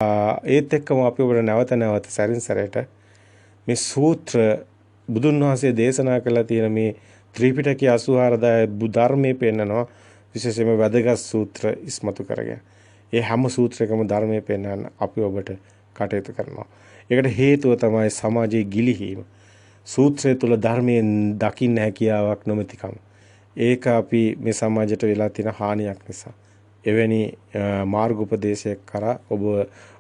ඒත් එක්කම අපි ඔබට නැවත නැවත සැරින් සැරේට මේ සූත්‍ර බුදුන් වහන්සේ දේශනා කළා තියෙන මේ ත්‍රිපිටකයේ 84 ධර්මයේ පෙන්නනවා විශේෂයෙන්ම වැදගත් සූත්‍ර ඉස්මතු කරගෙන. ඒ හැම සූත්‍රයකම ධර්මයේ පෙන්වන්න අපි ඔබට කටයුතු කරනවා. ඒකට හේතුව තමයි සමාජයේ ගිලිහීම. සූත්‍රය තුල ධර්මයෙන් දකින්න හැකියාවක් නොමැතිකම. ඒක අපි මේ සමාජයට වෙලා තියෙන හානියක් නිසා. එවැනි මාර්ගෝපදේශයක් කරා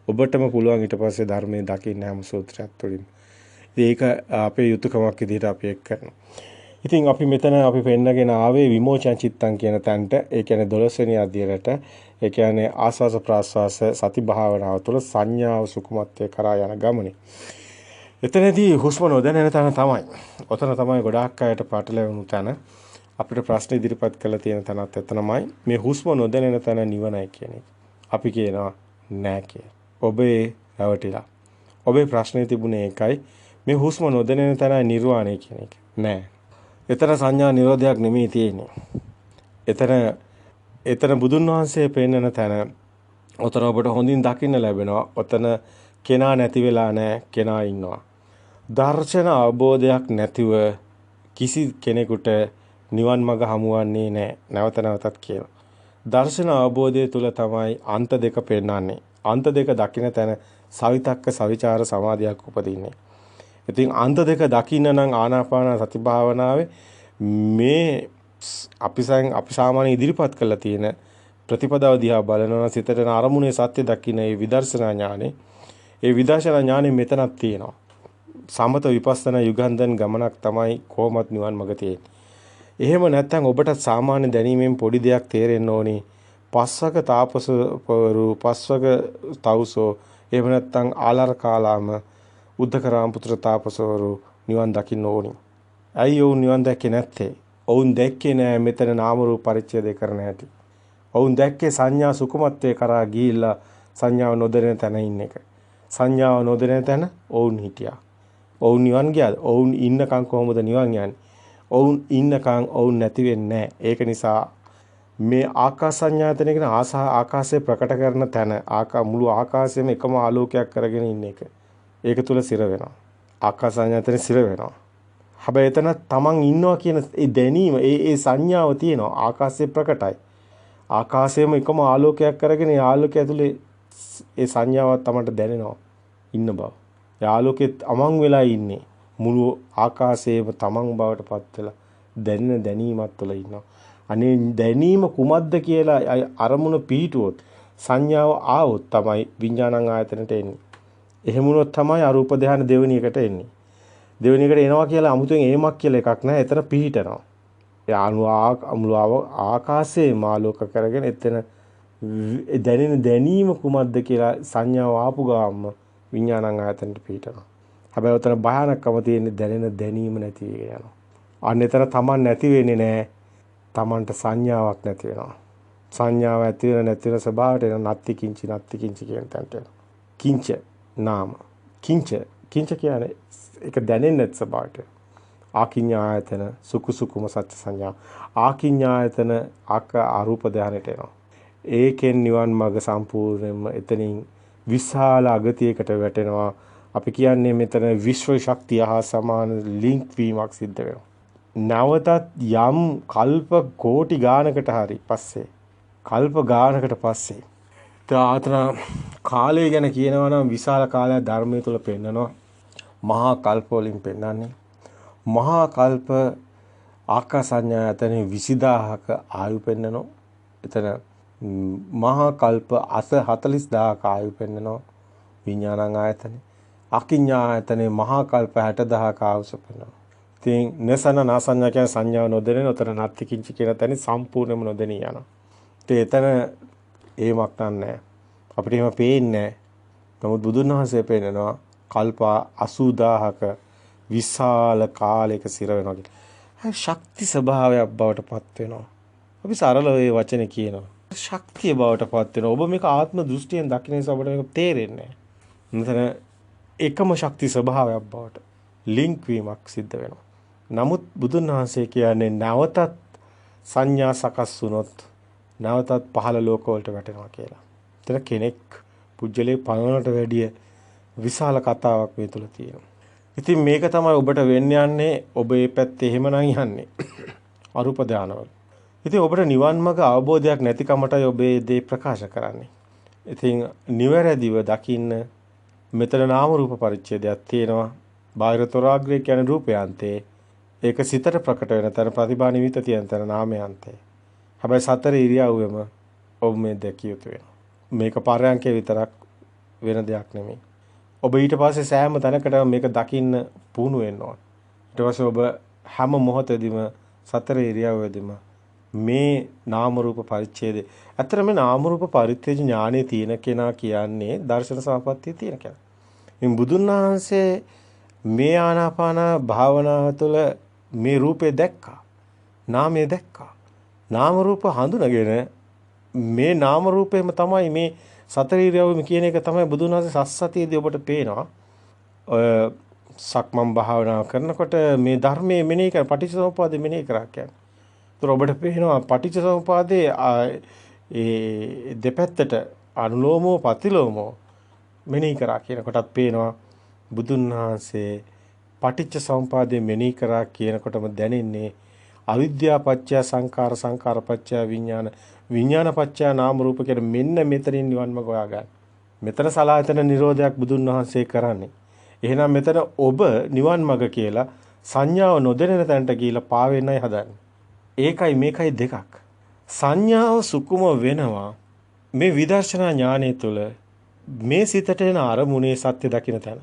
ඔබටම පුළුවන් ඊට පස්සේ ධර්මයේ දකින්න හැම සූත්‍රයක් තුළින්. ඒක අපේ යුතුයකමක් විදිහට අපි එක් කරනවා. ඉතින් අපි මෙතන අපි පෙන්නගෙන ආවේ විමෝචන චිත්තං කියන තැනට. ඒ කියන්නේ 12 වෙනි අධ්‍යයනයට. ඒ කියන්නේ ආස්වාස ප්‍රාස්වාස සති භාවනාව තුළ සංඥාව සුකුමත්වයේ කරා යන ගමනේ. එතනදී හුස්ම නොදැනෙන තැන තමයි. ඔතන තමයි ගොඩාක් අයට පාටලවුණු තැන. අපිට ප්‍රශ්න ඉදිරිපත් කළ තියෙන තැනත් එතනමයි. මේ හුස්ම නොදැනෙන තැන නිවනයි කියන එක. අපි කියනවා නෑ කියලා. ඔබේ රැවටිලා. ඔබේ ප්‍රශ්නේ තිබුණේ ඒකයි. මේ හුස්ම නොදැනෙන තැන නිර්වාණය කියන එක. නෑ. එතන සංඥා නිරෝධයක් නෙමෙයි තියෙන්නේ. එතන බුදුන් වහන්සේ පෙන්නන තැන ඔතන ඔබට හොඳින් දකින්න ලැබෙනවා. ඔතන කෙනා නැති වෙලා නැහැ. කෙනා ඉන්නවා. දර්ශන අවබෝධයක් නැතිව කිසි කෙනෙකුට නිවන් මඟ හමුවන්නේ නැහැ. නැවත නැවතත් කියලා. දර්ශන අවබෝධය තුල තමයි අන්ත දෙක පෙන්වන්නේ. අන්ත දෙක දකින්න තැන සවිතක්ක සවිචාර සමාධියක් උපදින්නේ. ඉතින් අන්ත දෙක දකින්න නම් ආනාපාන සති භාවනාවේ මේ අපි සාමාන්‍ය ඉදිරිපත් කරලා තියෙන ප්‍රතිපදාව දිහා බලනවා සිතට අරමුණේ සත්‍ය දකින්න මේ විදර්ශනා ඥානෙ. ඒ විදර්ශනා ඥානෙ මෙතනක් තියෙනවා. සමත විපස්සනා යුගන්ධන් ගමනක් තමයි කොහොමත් නිවන් මඟ තියෙන්නේ. එහෙම නැත්නම් ඔබට සාමාන්‍ය දැනීමෙන් පොඩි දෙයක් තේරෙන්න ඕනි. පස්වක තාපසවරු පස්වක තවුසෝ එහෙම නැත්නම් ආලාර කාලාම උද්දකරාම පුත්‍ර තාපසවරු නිවන් දකින්න ඕනි. ඇයි ඔවුන් නිවන් දැක්කේ නැත්තේ? ඔවුන් දැක්කේ නෑ මෙතන නාම රූප පරිච්ඡේදය කරන හැටි. ඔවුන් දැක්කේ සංඥා සුකුමත්වයේ කරා ගිහිල්ලා සංඥාව නොදැනෙන තැන ඉන්න එක. සංඥාව නොදැනෙන තැන ඔවුන් හිටියා. ඔවුන් නිවන් ගියාද? ඔවුන් ඉන්නකම් කොහොමද නිවන් යන්නේ? ඔවුන් ඉන්නකම් ඔවුන් නැති වෙන්නේ නැහැ. ඒක නිසා මේ ආකාස සංඥාතන කියන ආකාශය ප්‍රකට කරන තැන මුළු ආකාශයම එකම ආලෝකයක් කරගෙන ඉන්න එක. ඒක තුල සිර වෙනවා. ආකාස සංඥාතන සිර වෙනවා. හැබැයි එතන තමන් ඉන්නවා කියන ඒ දැනීම ඒ සංඥාව තියෙනවා. ආකාශය ප්‍රකටයි. ආකාශයේම එකම ආලෝකයක් කරගෙන ඒ ආලෝකය ඇතුලේ ඒ සංඥාවක් තමන්ට දැනෙනවා ඉන්න බව. ඒ ආලෝකෙත් අමං වෙලා ඉන්නේ. මුළු ආකාශයේම තමන් බවට පත් වෙලා දැනෙන දැනීමක් තුළ ඉන්නවා. අනේ දැනීම කුමක්ද කියලා අරමුණ පිහිටුවොත් සංඥාව ආවොත් තමයි විඥානං ආයතනට එන්නේ. එහෙම වුණොත් තමයි අරූප ධානය දෙවෙනි එකට එන්නේ. දෙවෙනි එකට එනවා කියලා 아무තෙන් ඒමක් කියලා එකක් නැහැ. එතන පිහිටනවා. ඒ ආකාශයේ මාලෝක කරගෙන එතන දැනෙන දැනීම කුමක්ද කියලා සංඥාව ආපු ගාම විඥානං ආයතනට පිහිටනවා. හැබැයි උතන භයානකම තියෙන්නේ දැනෙන දැනීම නැති වෙනවා. අන්න එතන Taman නැති වෙන්නේ නැහැ. Tamanට සංඥාවක් නැති වෙනවා. සංඥාව ඇති වෙන නැති වෙන ස්වභාවයට එන නත්ති කිංචි කියන තැනට එනවා. කිංච නාම. කිංච කියන්නේ ඒක දැනෙන්නේ නැති ස්වභාවයට. ආකින්ඥායතන සුකුම සත්‍ය සංඥා. ආකින්ඥායතන අරූප ධානයට එනවා. ඒකෙන් නිවන් මඟ සම්පූර්ණයෙන්ම එතනින් විශාල අගතියකට වැටෙනවා. අපි කියන්නේ මෙතන විශ්ව ශක්තිය හා සමාන ලින්ක් වීමක් සිද්ධ වෙනවා. නැවතත් යම් කල්ප කෝටි ගානකට හරි පස්සේ කල්ප ගානකට පස්සේ තාතන කාලය ගැන කියනවා නම් විශාල කාලයක් ධර්මයේ තුල පෙන්නනවා. මහා කල්ප වලින් පෙන්නන්නේ. මහා කල්ප ආකාසඤ්ඤායතනෙ 20000ක ආයු පෙන්නනවා. එතන මහා කල්ප 40000ක ආයු පෙන්නනවා විඥානං ආයතනෙ. අකිඤ්ඤායතනේ මහා කල්ප 60000ක ආයුෂ පෙන්නනවා. ඉතින් නසන නාසඤ්ඤා කියන සංඥාව නොදෙනෙන උතර නැති කිංචි කියන තැන සම්පූර්ණයෙන්ම නොදෙනී යනවා. ඉතින් එතන ඒමක් නැහැ. අපිට එහෙම පේන්නේ නැහැ. නමුත් බුදුන් වහන්සේ පෙන්නනවා කල්ප 80000ක විශාල කාලයක සිර වෙනවා කියලා. ශක්ති ස්වභාවයක් බවට පත් වෙනවා. අපි සරලව මේ වචනේ කියනවා. ශක්තිය බවට පත් වෙනවා. ඔබ මේක ආත්ම දෘෂ්ටියෙන් දකින්න නිසා ඔබට මේක තේරෙන්නේ නැහැ. එකම ශක්ති ස්වභාවයක් බවට ලින්ක් වීමක් සිද්ධ වෙනවා. නමුත් බුදුන් වහන්සේ කියන්නේ නැවතත් සංඥා සකස් වුණොත් නැවතත් පහළ ලෝක වලට වැටෙනවා කියලා. එතන කෙනෙක් පුජ්‍යලේ පණවනට වැඩිය විශාල කතාවක් මේ තුල තියෙනවා. ඉතින් මේක තමයි ඔබට වෙන්න යන්නේ. ඔබ මේ පැත්තේ එහෙමනම් යන්නේ. අරූප ධානවල. ඉතින් ඔබට නිවන් මාර්ග අවබෝධයක් නැතිකමටයි ඔබ මේ දේ ප්‍රකාශ කරන්නේ. ඉතින් නිවැරදිව දකින්න මෙතන නාම රූප පරිච්ඡේදයක් තියෙනවා. බාහිර තොරාග්‍රේ කියන්නේ රූපයන්තේ. ඒක සිතට ප්‍රකට වෙන තැන ප්‍රතිභා නිමිත තියෙන තැන නාමයන්තේ. හැබැයි සතර ඉරියව්වෙම ඔබ මේ දැකිය යුතු වෙනවා. මේක පරයන්කේ විතරක් වෙන දෙයක් නෙමෙයි. ඔබ ඊට පස්සේ සෑම තැනකටම මේක දකින්න පුහුණු වෙන්න ඕන. ඊට පස්සේ ඔබ හැම මොහොතෙදිම සතර ඉරියව්වෙදිම මේ නාම රූප පරිච්ඡේදය. ඇත්තට මේ නාම රූප පරිච්ඡේද ඥානෙ තියෙන කෙනා කියන්නේ දර්ශන සමාපත්තිය තියෙන කෙනා. ඉතින් බුදුන් වහන්සේ මේ ආනාපාන භාවනාව තුළ මේ රූපේ දැක්කා. නාමය දැක්කා. නාම රූප හඳුනගෙන මේ නාම රූපේම තමයි මේ සතර ඉරියව්වෙම කියන එක තමයි බුදුන් වහන්සේ සස්සතියේදී ඔබට පේනවා. ඔය සක්මන් භාවනාව කරනකොට මේ ධර්මයේ මෙනෙහි කර පටිච්චසමුප්පාදේ මෙනෙහි කරා කියන්නේ. ඒතර ඔබට පේනවා පටිච්චසමුපාදයේ ඒ දෙපැත්තට අනුලෝමෝ පතිලෝමෝ මෙනෙහි කරා කියන කොටත් පේනවා බුදුන් වහන්සේ පටිච්චසමුපාදයේ මෙනෙහි කරා කියනකොටම දැනෙන්නේ අවිද්‍යාව පත්‍ය සංඛාර සංඛාර පත්‍ය විඥාන විඥාන පත්‍ය නාම රූප කියන මෙන්න මෙතනින් නිවන් මඟ හොයාගන්න. මෙතන සලායතන නිරෝධයක් බුදුන් වහන්සේ කරන්නේ. එහෙනම් මෙතන ඔබ නිවන් මඟ කියලා සංඥාව නොදෙනෙන තැනට ගිහිල්ලා පාවෙන්නයි හදන්නේ. ඒකයි මේකයි දෙකක්. සංඥාව සුකුම වෙනවා මේ විදර්ශනා ඥානය තුළ මේ සිතට එන අරමුණේ සත්‍ය දකින්න තැන.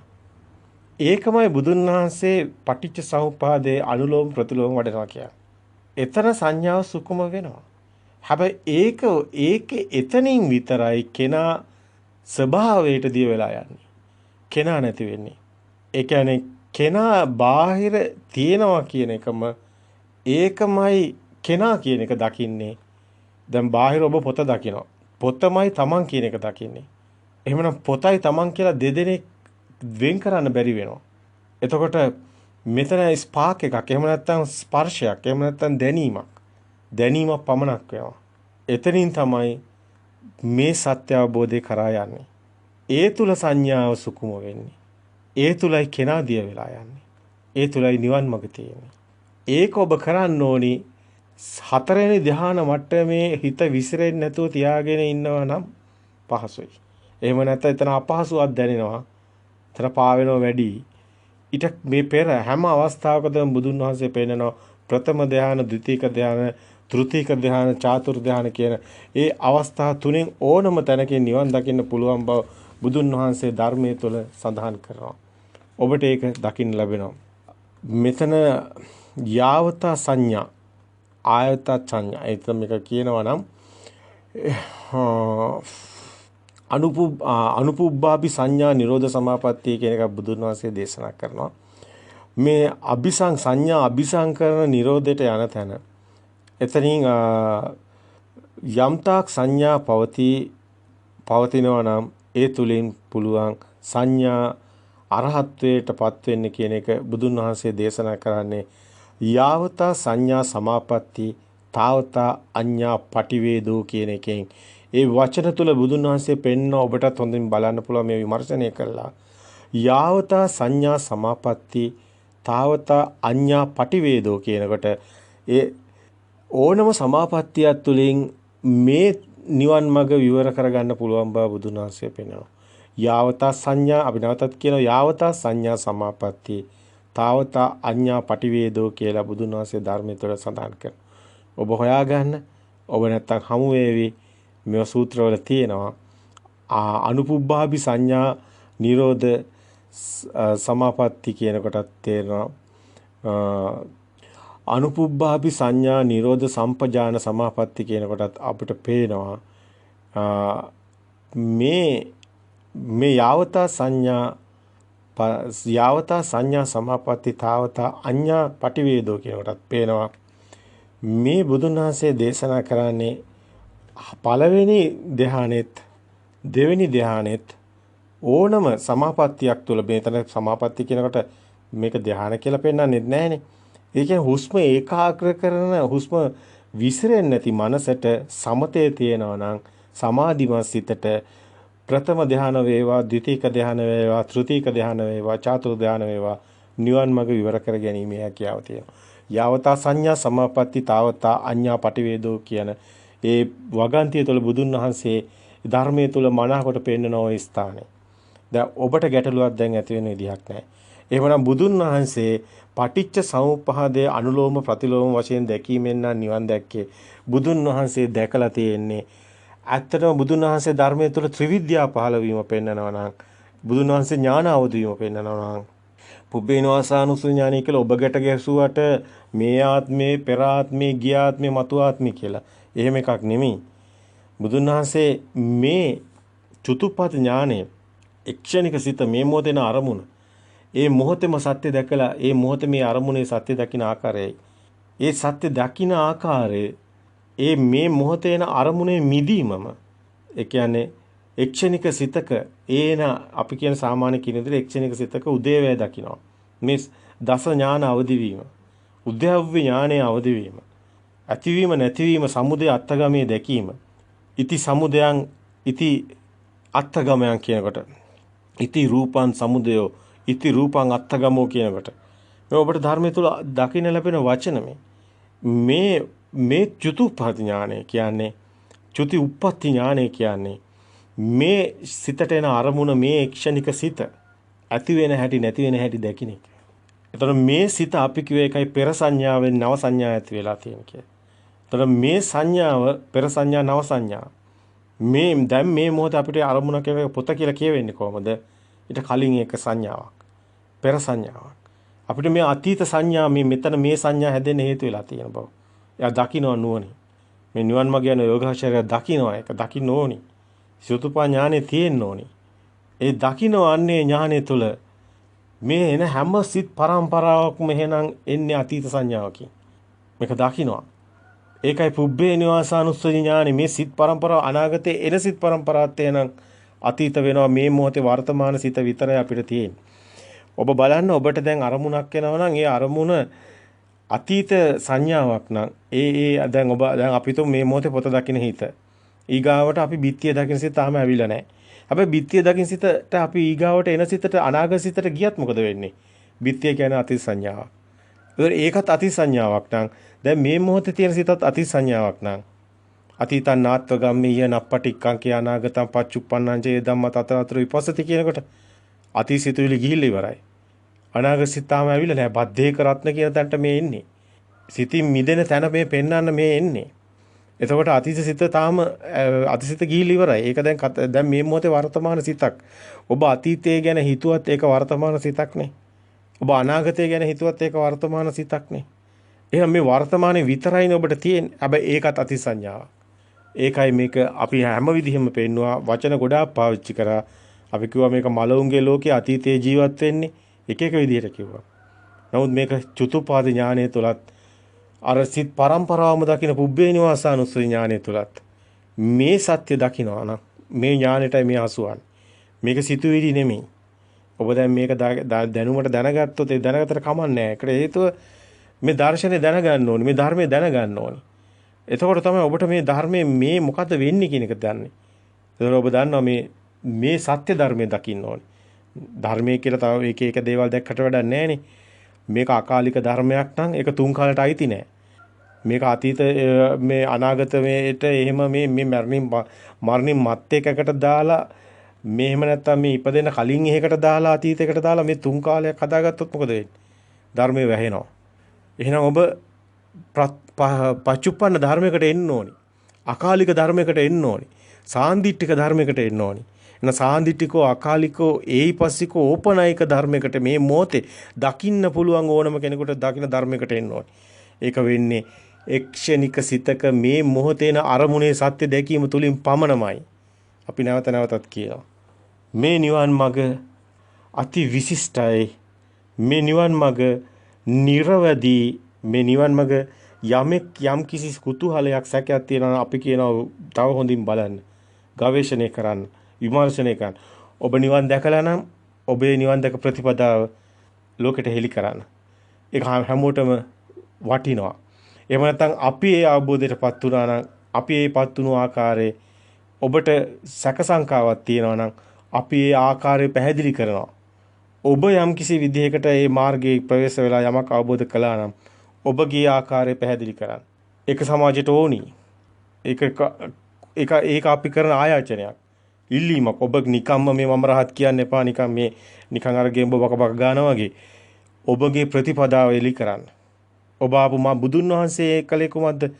ඒකමයි බුදුන් වහන්සේ පටිච්ච සමුප්පාදයේ අනුලෝම ප්‍රතිලෝම වඩනවා කියන්නේ. එතන සංඥාව සුකුම වෙනවා. හැබැයි ඒක එතනින් විතරයි කෙනා ස්වභාවයට දිය වෙලා යන්නේ. කෙනා නැති වෙන්නේ. ඒ කියන්නේ කෙනා බාහිර තියෙනවා කියන එකම ඒකමයි කෙනා කියන එක දකින්නේ. දැන් බාහිර ඔබ පොත දකිනවා. පොතමයි තමන් කියන එක දකින්නේ. එහෙමනම් පොතයි තමන් කියලා දෙදෙනෙක් වෙන් කරන්න බැරි වෙනවා. එතකොට මෙතන ස්පාක් එකක්, එහෙම නැත්නම් ස්පර්ශයක්, එහෙම නැත්නම් දැනීමක්. දැනීමක් පමණක් වෙනවා. එතනින් තමයි මේ සත්‍ය අවබෝධය කරා යන්නේ. ඒ තුල සංඥාව සුකුම වෙන්නේ. ඒ තුලයි කෙනා දිය වෙලා යන්නේ. ඒ තුලයි නිවන් මඟ තියෙන්නේ. ඒක ඔබ කරන්න ඕනි හතරවෙනි ධ්‍යාන මට්ටමේ හිත විසිරෙන්නේ නැතුව තියාගෙන ඉන්නවා නම් පහසුයි. එහෙම නැත්නම් එතන අපහසුවක් දැනෙනවා. එතන පාවෙනවා වැඩි. ඊට මේ පෙර හැම අවස්ථාවකදම බුදුන් වහන්සේ පෙන්නනවා ප්‍රථම ධ්‍යාන, ද්විතීක ධ්‍යාන, තෘතීක ධ්‍යාන, චාතුර් ධ්‍යාන කියන ඒ අවස්ථා තුනෙන් ඕනම තැනකින් නිවන් දකින්න පුළුවන් බව බුදුන් වහන්සේ ධර්මයේ තුල සඳහන් කරනවා. ඔබට ඒක දකින්න ලැබෙනවා. මෙතන යාවතා සංඥා ආයත සංඥා ඒක මේක කියනවා නම් අනුපුබ්බාපි සංඥා නිරෝධ සමාපත්තිය කියන එක බුදුන් වහන්සේ දේශනා කරනවා. මේ සංඥා අபிසංකරණ නිරෝධයට යන තැන එතනින් යම්තාක් සංඥා පවතිනවා නම් ඒ තුලින් පුළුවන් සංඥා අරහත්ත්වයටපත් වෙන්න කියන එක බුදුන් වහන්සේ දේශනා කරන්නේ යාවතා සංඥා සමාපatti තාවතා අඤ්ඤා පටිවේදෝ කියන එකෙන් ඒ වචන තුල බුදුන් වහන්සේ පෙන්න ඔබටත් හොඳින් බලන්න පුළුවන් මේ විමර්ශනය කළා. යාවතා සංඥා සමාපatti තාවතා අඤ්ඤා පටිවේදෝ කියනකොට ඒ ඕනම සමාපත්තියක් තුළින් මේ නිවන් මඟ විවර කරගන්න පුළුවන් බව බුදුන් වහන්සේ පෙන්නනවා. යාවතා සංඥා අපි නැවතත් කියනවා යාවතා සංඥා සමාපatti තාවතා අඤ්ඤා පටිවේදෝ කියලා බුදුන් වහන්සේ ධර්මයේ තුළ සඳහන් කරනවා. ඔබ හොයාගන්න ඔබ නැත්තම් හමු වේවි මේ සූත්‍රවල තියෙනවා අනුපුබ්බාපි සංඥා නිරෝධ සමාපatti කියන කොටත් තේරෙනවා. අනුපුබ්බාපි සංඥා නිරෝධ සම්පජාන සමාපatti කියන කොටත් අපිට පේනවා මේ යාවතා සංඥා සමාපatti තාවතා අඤ්ඤා පටිවේදෝ කියන කොටත් පේනවා. මේ බුදුන් වහන්සේ දේශනා කරන්නේ පළවෙනි ධ්‍යානෙත් දෙවෙනි ධ්‍යානෙත් ඕනම සමාපත්තියක් තුළ මේතන සමාපatti කියනකොට මේක ධ්‍යාන කියලා පෙන්නන්නේ නැහැනේ. ඒ කියන්නේ හුස්ම ඒකාග්‍ර කරන හුස්ම විසිරෙන්නේ නැති මනසට සමතේ තියෙනවා නම් සමාධිමත් සිතට ප්‍රථම ධානය වේවා, ද්විතීක ධානය වේවා, තෘතීක ධානය වේවා, චාතුර්ථ ධානය වේවා නිවන් මඟ විවර කර ගැනීමේ හැකියාව තියෙනවා. යාවතා සංඥා සමාපatti තාවතා අඤ්ඤා පටිවේදෝ කියන ඒ වගන්තිය තුළ බුදුන් වහන්සේ ධර්මයේ තුල මනාකොට පෙන්වන ওই ස්ථානේ. දැන් ඔබට ගැටලුවක් දැන් ඇති වෙන විදිහක් නැහැ. එහෙමනම් බුදුන් වහන්සේ පටිච්ච සමුප්පාදයේ අනුලෝම ප්‍රතිලෝම වශයෙන් දැකීමෙන් නම් නිවන් දැක්කේ. බුදුන් වහන්සේ දැකලා තියෙන්නේ ඇත්තටම බුදුන් වහන්සේ ධර්මයේ තුල ත්‍රිවිද්‍යා පහළ වීම පෙන්වනවා නම්, බුදුන් වහන්සේ ඥාන අවදි වීම පෙන්වනවා නම්, පුබ්බේනවාසානුසු ඥානයි කියලා ඔබකට ගැසුවට මේ ආත්මේ, පෙර ආත්මේ, ගිය ආත්මේ, මතු ආත්මේ කියලා. එහෙම එකක් නෙමෙයි. බුදුන් වහන්සේ මේ චතුප්පත් ඥානය, එක්ෂණික සිත මේ මොහොතේන අරමුණ, ඒ මොහොතේම සත්‍ය දැකලා ඒ මොහොතේ මේ අරමුණේ සත්‍ය දකින ආකාරයයි. ඒ සත්‍ය දකින ආකාරයේ ඒ මේ මොහොතේන අරමුණේ මිදීමම, ඒ කියන්නේ එක්ෂණික සිතක ඒන අපි කියන සාමාන්‍ය කියන විදිහට එක්ෂණික සිතක උදේවැය දකිනවා. මේ දස ඥාන අවදි වීම, උද්‍යව්‍ය ඥානයේ අවදි වීම, ඇතිවීම නැතිවීම සමුදය අත්ගමයේ දැකීම, ඉති සමුදයන් ඉති අත්ගමයන් කියනකොට, ඉති රූපං සමුදයෝ ඉති රූපං අත්ගමෝ කියනකොට මේ ඔබට ධර්මයේ තුල දකින්න ලැබෙන වචන මේ චතුප්පත් ඥානය කියන්නේ, චුති උප්පත්ති ඥානය කියන්නේ මේ සිතට එන අරමුණ, මේ ක්ෂණික සිත ඇති වෙන හැටි නැති වෙන හැටි දැකින එක. එතකොට මේ සිත අපි කිව්ව එකයි පෙර සංඥාවෙන් නව සංඥා ඇති වෙලා තියෙන කියලා. එතකොට මේ සංඥාව පෙර සංඥා නව සංඥා. මේ දැන් මේ මොහොතේ අපිට අරමුණක් එක පොත කියලා කියවෙන්නේ කොහමද? ඊට කලින් එක සංඥාවක්. පෙර සංඥාවක්. අපිට මේ අතීත සංඥා මෙතන මේ සංඥා හැදෙන්න හේතු වෙලා තියෙන බව. එයා දකින්න නුවණින්. මේ නිවන් මාර්ග යන යෝගාචරය දකින්නවා, ඒක දකින්න ඕනි. සුතුපා ඥානෙ තියෙන්න ඕනි. ඒ දකින්න අන්නේ ඥානෙ තුල මේ එන හැම සිත් පරම්පරාවක්ම එහෙනම් එන්නේ අතීත සංඥාවකින්. මේක දකින්නවා. ඒකයි පුබ්බේ නිවාසානුස්සති ඥානෙ. මේ සිත් පරම්පරාව අනාගතේ එන සිත් පරම්පරාවත් එහෙනම් අතීත වෙනවා. මේ මොහොතේ වර්තමාන සිත විතරයි අපිට තියෙන්නේ. ඔබ බලන්න, ඔබට දැන් අරමුණක් එනවා නම් ඒ අරමුණ අතීත සංඥාවක් නම් දැන් අපි තුමු මේ මොහොතේ පොත දකින්න හිත. ඊගාවට අපි බිත්තිය දකින්න සිත තාම ඇවිල්ලා නැහැ. හැබැයි බිත්තිය දකින්න සිතට අපි ඊගාවට එන සිතට අනාගත සිතට ගියත් මොකද වෙන්නේ? බිත්තිය කියන්නේ අතීත සංඥාවක්. ඒකත් අතීත සංඥාවක් නම් දැන් මේ මොහොතේ තියෙන සිතත් අතීත සංඥාවක් නම් අතීතං නාත්ව ගම්මීය නප්පටික්කං කිය අනාගතං පච්චුප්පන්නං චේ ධම්ම තතතර විපස්සති කියනකොට අතීත සිතුවිලි ගිහිල්ලා ඉවරයි. අනාගත සිත තාම ඇවිල්ලා නැහැ. බද්ධේක රත්න කියන තැනට මේ එන්නේ. සිතින් මිදෙන තැන මේ පෙන්වන්න මේ එන්නේ. එතකොට අතීත සිත තාම අතීත ගිහිල්ලා ඉවරයි. ඒක දැන් මේ මොහොතේ වර්තමාන සිතක්. ඔබ අතීතය ගැන හිතුවත් ඒක වර්තමාන සිතක් නේ. ඔබ අනාගතය ගැන හිතුවත් ඒක වර්තමාන සිතක් නේ. එහෙනම් මේ වර්තමානයේ විතරයිනේ ඔබට තියෙන්නේ. හැබැයි ඒකත් අතීත සංඥාවක්. ඒකයි මේක අපි හැම විදිහෙම පෙන්නවා. වචන ගොඩාක් පාවිච්චි කරා. අපි කිව්වා මේක මලවුන්ගේ ලෝකයේ අතීතයේ ජීවත් වෙන්නේ එක එක විදිහට කිව්වා. නමුත් මේක චතුපාද ඥානයේ තුලත් අර සිත් පරම්පරාවම දකින පුබ්බේ නිවාසානුස්සති ඥානයේ තුලත් මේ සත්‍ය දකිනවා නම් මේ ඥානෙටයි මේ හසුවන්නේ. මේක සිතුවිලි නෙමෙයි. ඔබ දැන් මේක දැනුමට දැනගත්තොත් ඒ දැනගතට කමන්නේ නැහැ. ඒකට හේතුව මේ දර්ශනේ දැනගන්න ඕනේ. මේ ධර්මයේ දැනගන්න ඕනේ. එතකොට තමයි ඔබට මේ ධර්මයේ මේ මොකද්ද වෙන්නේ කියන එක දන්නේ. එතකොට ඔබ දන්නවා මේ සත්‍ය ධර්මයේ දකින්න ඕනේ. ධර්මයේ කියලා තව එක එක දේවල් දැක්කට වැඩක් නැහැනේ. මේක අකාලික ධර්මයක් නම් ඒක තුන් කාලට අයිති නෑ. මේක අතීත මේ අනාගත මේට එහෙම මේ මරණින් මත් එකකට දාලා මේ එහෙම නැත්තම් මේ ඉපදෙන කලින් එහෙකට දාලා අතීතයකට දාලා මේ තුන් කාලයක් හදාගත්තොත් මොකද වෙන්නේ? ධර්මයේ වැහෙනවා. එහෙනම් ඔබ පච්චුප්පන්න ධර්මයකට එන්න ඕනි. අකාලික ධර්මයකට එන්න ඕනි. සාන්දිටික ධර්මයකට එන්න ඕනි. එන සාන්දිටිකෝ අකාලිකෝ ඒයිපස්සිකෝ ඕපනයික ධර්මයකට මේ මොහොතේ දකින්න පුළුවන් ඕනම කෙනෙකුට දකින්න ධර්මයකට එන්න ඕනි. ඒක වෙන්නේ එක්ෂණික සිතක මේ මොහොතේන අරමුණේ සත්‍ය දැකීම තුලින් පමණමයි. අපි නැවත නැවතත් කියනවා. මේ නිවන් මඟ අති විශිෂ්ටයි. මේ නිවන් මඟ නිර්වදී. මේ නිවන් මඟ යම් කිසි කුතුහලයක් සැකයක් තියෙනවා අපි කියනවා තව හොඳින් බලන්න. ගවේෂණය කරන්න. විමර්ශනය කරන්න. ඔබ නිවන් දැකලා නම් ඔබේ නිවන් දැක ප්‍රතිපදාව ලෝකෙට හෙළි කරන්න. ඒක හැමෝටම වටිනවා. එහෙම නැත්නම් අපි ඒ අවබෝධයටපත් වුණා නම් අපි ඒපත් වුණු ආකාරයේ ඔබට සැක සංකාවක් තියෙනවා නම් අපි ඒ ආකාරය පැහැදිලි කරනවා. ඔබ යම් කිසි විදිහකට මේ මාර්ගයේ ප්‍රවේශ වෙලා යමක් අවබෝධ කළා නම් ඔබගේ ආකාරය පැහැදිලි කරන්න. ඒක සමාජයට ඕනි. ඒක අපි කරන ආයාචනයක්. ඉල්ලීමක්. ඔබ නිකම්ම මේ මම රහත් කියන්න එපා. නිකන් අර ගේම්බ බක බක ගන්නවා වගේ. ඔබගේ ප්‍රතිපදාව එලි කරන්න. ඔබ ආපු බුදුන් වහන්සේ කලේ කුමක්ද?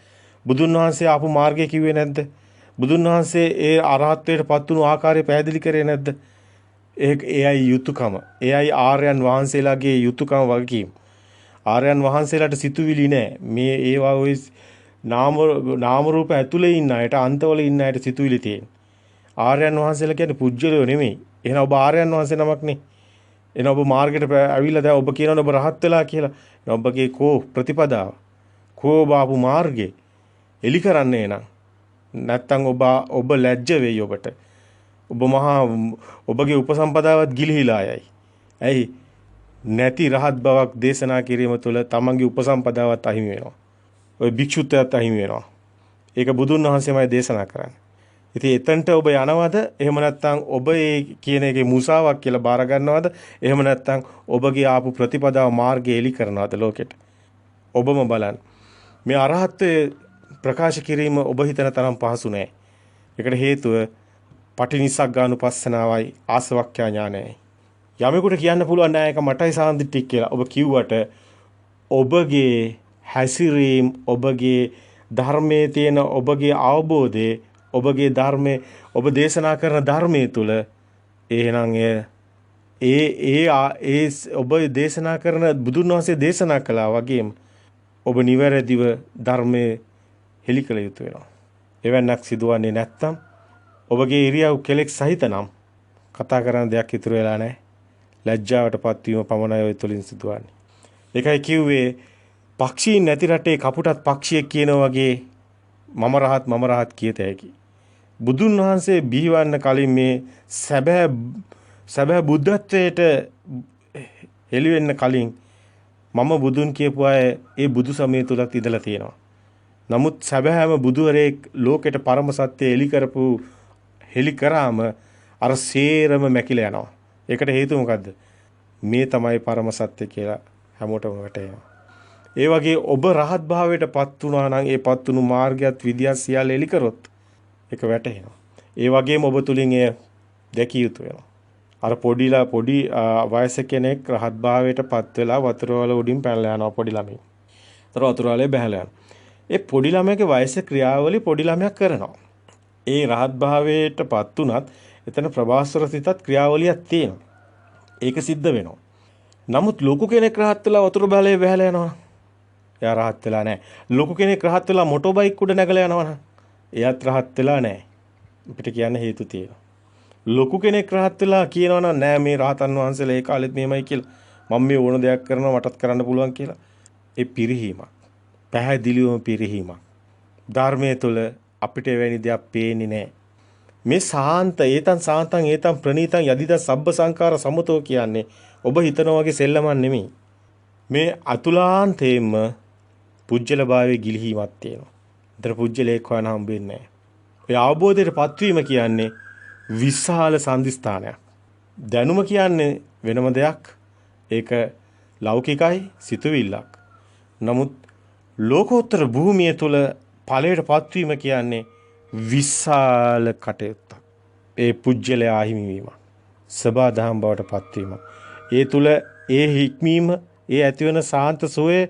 බුදුන් වහන්සේ ආපු මාර්ගය කිව්වේ නැද්ද? බුදුන් වහන්සේ ඒ අරහත්ත්වයට පත් වුණු ආකාරය පැහැදිලි කරේ නැද්ද? එයයි යුතුයකම. එයයි ආර්යයන් වහන්සේලාගේ යුතුයකම වගකීම. ආර්යයන් වහන්සේලාට සිතුවිලි නැහැ. මේ ඒවා ඔය නාම රූප ඇතුලේ ඉන්න අයට අන්තවල ඉන්න අයට සිතුවිලි තියෙන. ආර්යයන් වහන්සේලා කියන්නේ පුජ්‍යලෝ නෙමෙයි. එහෙනම් ඔබ ආර්යයන් වහන්සේ නමක් නේ. එහෙනම් ඔබ මාර්ගයට ඇවිල්ලා දැන් ඔබ කියනවනේ ඔබ රහත් වෙලා කියලා. ඔබගේ කෝ ප්‍රතිපදාව කෝ බාපු මාර්ගේ එලි කරන්නේ නම් නැත්තම් ඔබ ලැජ්ජ වෙයි ඔබට. ඔබගේ උපසම්පදාවත් ගිලිහිලා යයි. ඇයි නැති රහත් බවක් දේශනා කිරීම තුළ තමන්ගේ උපසම්පදාවත් අහිමි වෙනවා. ඔය භික්ෂුත්වයට අහිමි වෙනවා. ඒක බුදුන් වහන්සේමයි දේශනා කරන්නේ. ඉතින් එතනට ඔබ යනවද? එහෙම නැත්නම් ඔබ ඒ කියන එකේ මුසාවක් කියලා බාර ගන්නවද? එහෙම නැත්නම් ඔබගේ ආපු ප්‍රතිපදාව මාර්ගය එලි කරනවද ලෝකෙට? ඔබම බලන්න. මේ අරහත්ත්වයේ ප්‍රකාශ කිරීම ඔබ හිතන තරම් පහසු නෑ. ඒකට හේතුව පටිනිස්සග්ගානුපස්සනාවයි ආසවක්ඛ්‍යා ඥානයයි. යමෙකුට කියන්න පුළුවන් නෑ ඒක මටයි සාන්දිටික් කියලා. ඔබ කිව්වට ඔබගේ හැසිරීම, ඔබගේ ධර්මයේ තියෙන ඔබගේ අවබෝධය, ඔබගේ ධර්මයේ ඔබ දේශනා කරන ධර්මයේ තුල එහෙනම් ඔබ දේශනා කරන බුදුන් වහන්සේ දේශනා කළා වගේම ඔබ නිවැරදිව ධර්මයේ හෙළි කළ යුතු වෙනවා. එවන්නක් සිදුවන්නේ නැත්නම් ඔබගේ ඉරියව් කෙලෙක් සහිත නම් කතා කරන දෙයක් ඉතුරු වෙලා නැහැ. ලැජ්ජාවටපත් වීම පමණයි ඔය තුලින් සිදුවන්නේ. ඒකයි කිව්වේ පක්ෂීන් නැති රටේ කපුටත් පක්ෂියෙක් කියනවා වගේ මම රහත් කියත හැකි. බුදුන් වහන්සේ බිහිවන්න කලින් මේ සැබෑ බුද්ධත්වයට හෙළි වෙන්න කලින් මම බුදුන් කියපු අය ඒ බුදු සමය තුලත් ඉඳලා තියෙනවා. නමුත් සැබෑම බුදුවරයෙක් ලෝකෙට පරම සත්‍ය හෙළි කරාම අර සේරම මැකිලා යනවා. ඒකට හේතුව මොකද්ද? මේ තමයි පරම සත්‍ය කියලා හැමෝටම වැටහෙනවා. ඒ වගේ ඔබ රහත් භාවයටපත් වුණා නම් ඒ පත් වුණු මාර්ගයත් විද්‍යාව සියල්ල එලි කරොත් ඒක වැටහෙනවා. ඒ වගේම ඔබ තුලින් එය දැකිය යුතු වෙනවා. අර පොඩි වයස කෙනෙක් රහත් භාවයටපත් වෙලා වතුර වල උඩින් පැනලා යනවා පොඩි ළමයි. ඒතර වතුර වලේ බහැලා යනවා. ඒ පොඩි ළමයාගේ වයසේ ක්‍රියාවලිය පොඩි ළමයා කරනවා. ඒ රහත් භාවයටපත් උනත් එතන ප්‍රභාස්වර සිතත් ක්‍රියාවලියක් තියෙනවා. ඒක සිද්ධ වෙනවා. නමුත් ලොකු කෙනෙක් රහත් වෙලා වතුර බැලේ බහැලා යනවා. එයා රහත් වෙලා නැහැ. ලොකු කෙනෙක් රහත් වෙලා මොටෝ බයික් උඩ නැගලා යනවා නම් එයාත් රහත් වෙලා නැහැ. අපිට කියන්න හේතු තියෙනවා. ලොකු කෙනෙක් රහත් වෙලා කියනවා නම් නෑ මේ රහතන් වහන්සේලා ඒ කාලෙත් මෙහෙමයි කියලා. මම මේ ඕන දෙයක් කරනවා මටත් කරන්න පුළුවන් කියලා. ඒ පිරිහීමක්. පැහැදිලිවම පිරිහීමක්. ධර්මයේ තුල අපිට එවැනි දෙයක් පේන්නේ නැහැ. මේ ඒතන් සාන්තං ඒතන් ප්‍රණීතං යදිද සබ්බ සංඛාර සමතෝ කියන්නේ ඔබ හිතනවා වගේ සෙල්ලමක් නෙමෙයි. මේ අතුලාන්තේම පුජ්‍යලභාවයේ ගිලිහීමක් තියෙනවා. ඒතර පුජ්‍යලේක් හොයන හම්බෙන්නේ නැහැ. ඒ අවබෝධයටපත් වීම කියන්නේ විශාල සම්දිස්ථානයක්. දැනුම කියන්නේ වෙනම දෙයක්. ඒක ලෞකිකයි සිතුවිල්ලක්. නමුත් ලෝකෝත්තර භූමිය තුල ඵලයටපත් වීම කියන්නේ විශාල කටයුත්තක්. ඒ පුජ්‍යලයා හිමි වීම. සබාධම් බවටපත් වීම. ඒ තුල ඒ හික්මීම, ඒ ඇතිවන සාන්ත සෝය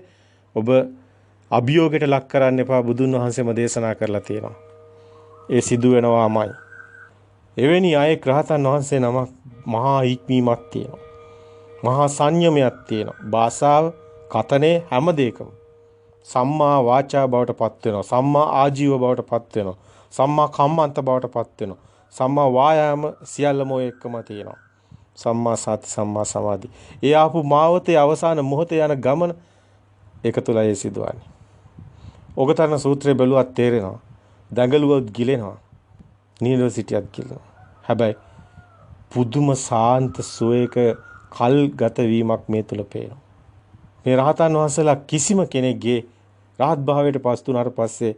ඔබ අභියෝගයට ලක් කරන්න එපා. බුදුන් වහන්සේම දේශනා කරලා තියෙනවා. ඒ සිදු වෙනවාමයි. එවැනි අය රහතන් වහන්සේ නමක් මහා හික්මීමක් තියෙනවා. මහා සංයමයක් තියෙනවා. භාෂාව, කතනේ හැම දෙයකම සම්මා වාචා බවට පත් වෙනවා. සම්මා ආජීව බවට පත් වෙනවා. සම්මා කම්මන්ත බවට පත් වෙනවා. සම්මා වායාම සියල්ලම ඔය එකම තියෙනවා. සම්මා සති, සම්මා සමාධි. ඒ ආපු මාවතේ අවසාන මොහොතේ යන ගමන ඒක තුලයි සිදුවන්නේ. ඔගතන සූත්‍රය බැලුවත් තේරෙනවා. දඟලුවොත් ගිලෙනවා. නිරව සිටියත් ගිලෙනවා. හැබැයි පුදුම සාන්ත සෝයක කල්ගත වීමක් මේ තුල පේනවා. මේ රහතන් වහන්සේලා කිසිම කෙනෙක්ගේ රහත් භාවයට පත් වුණාට පස්සේ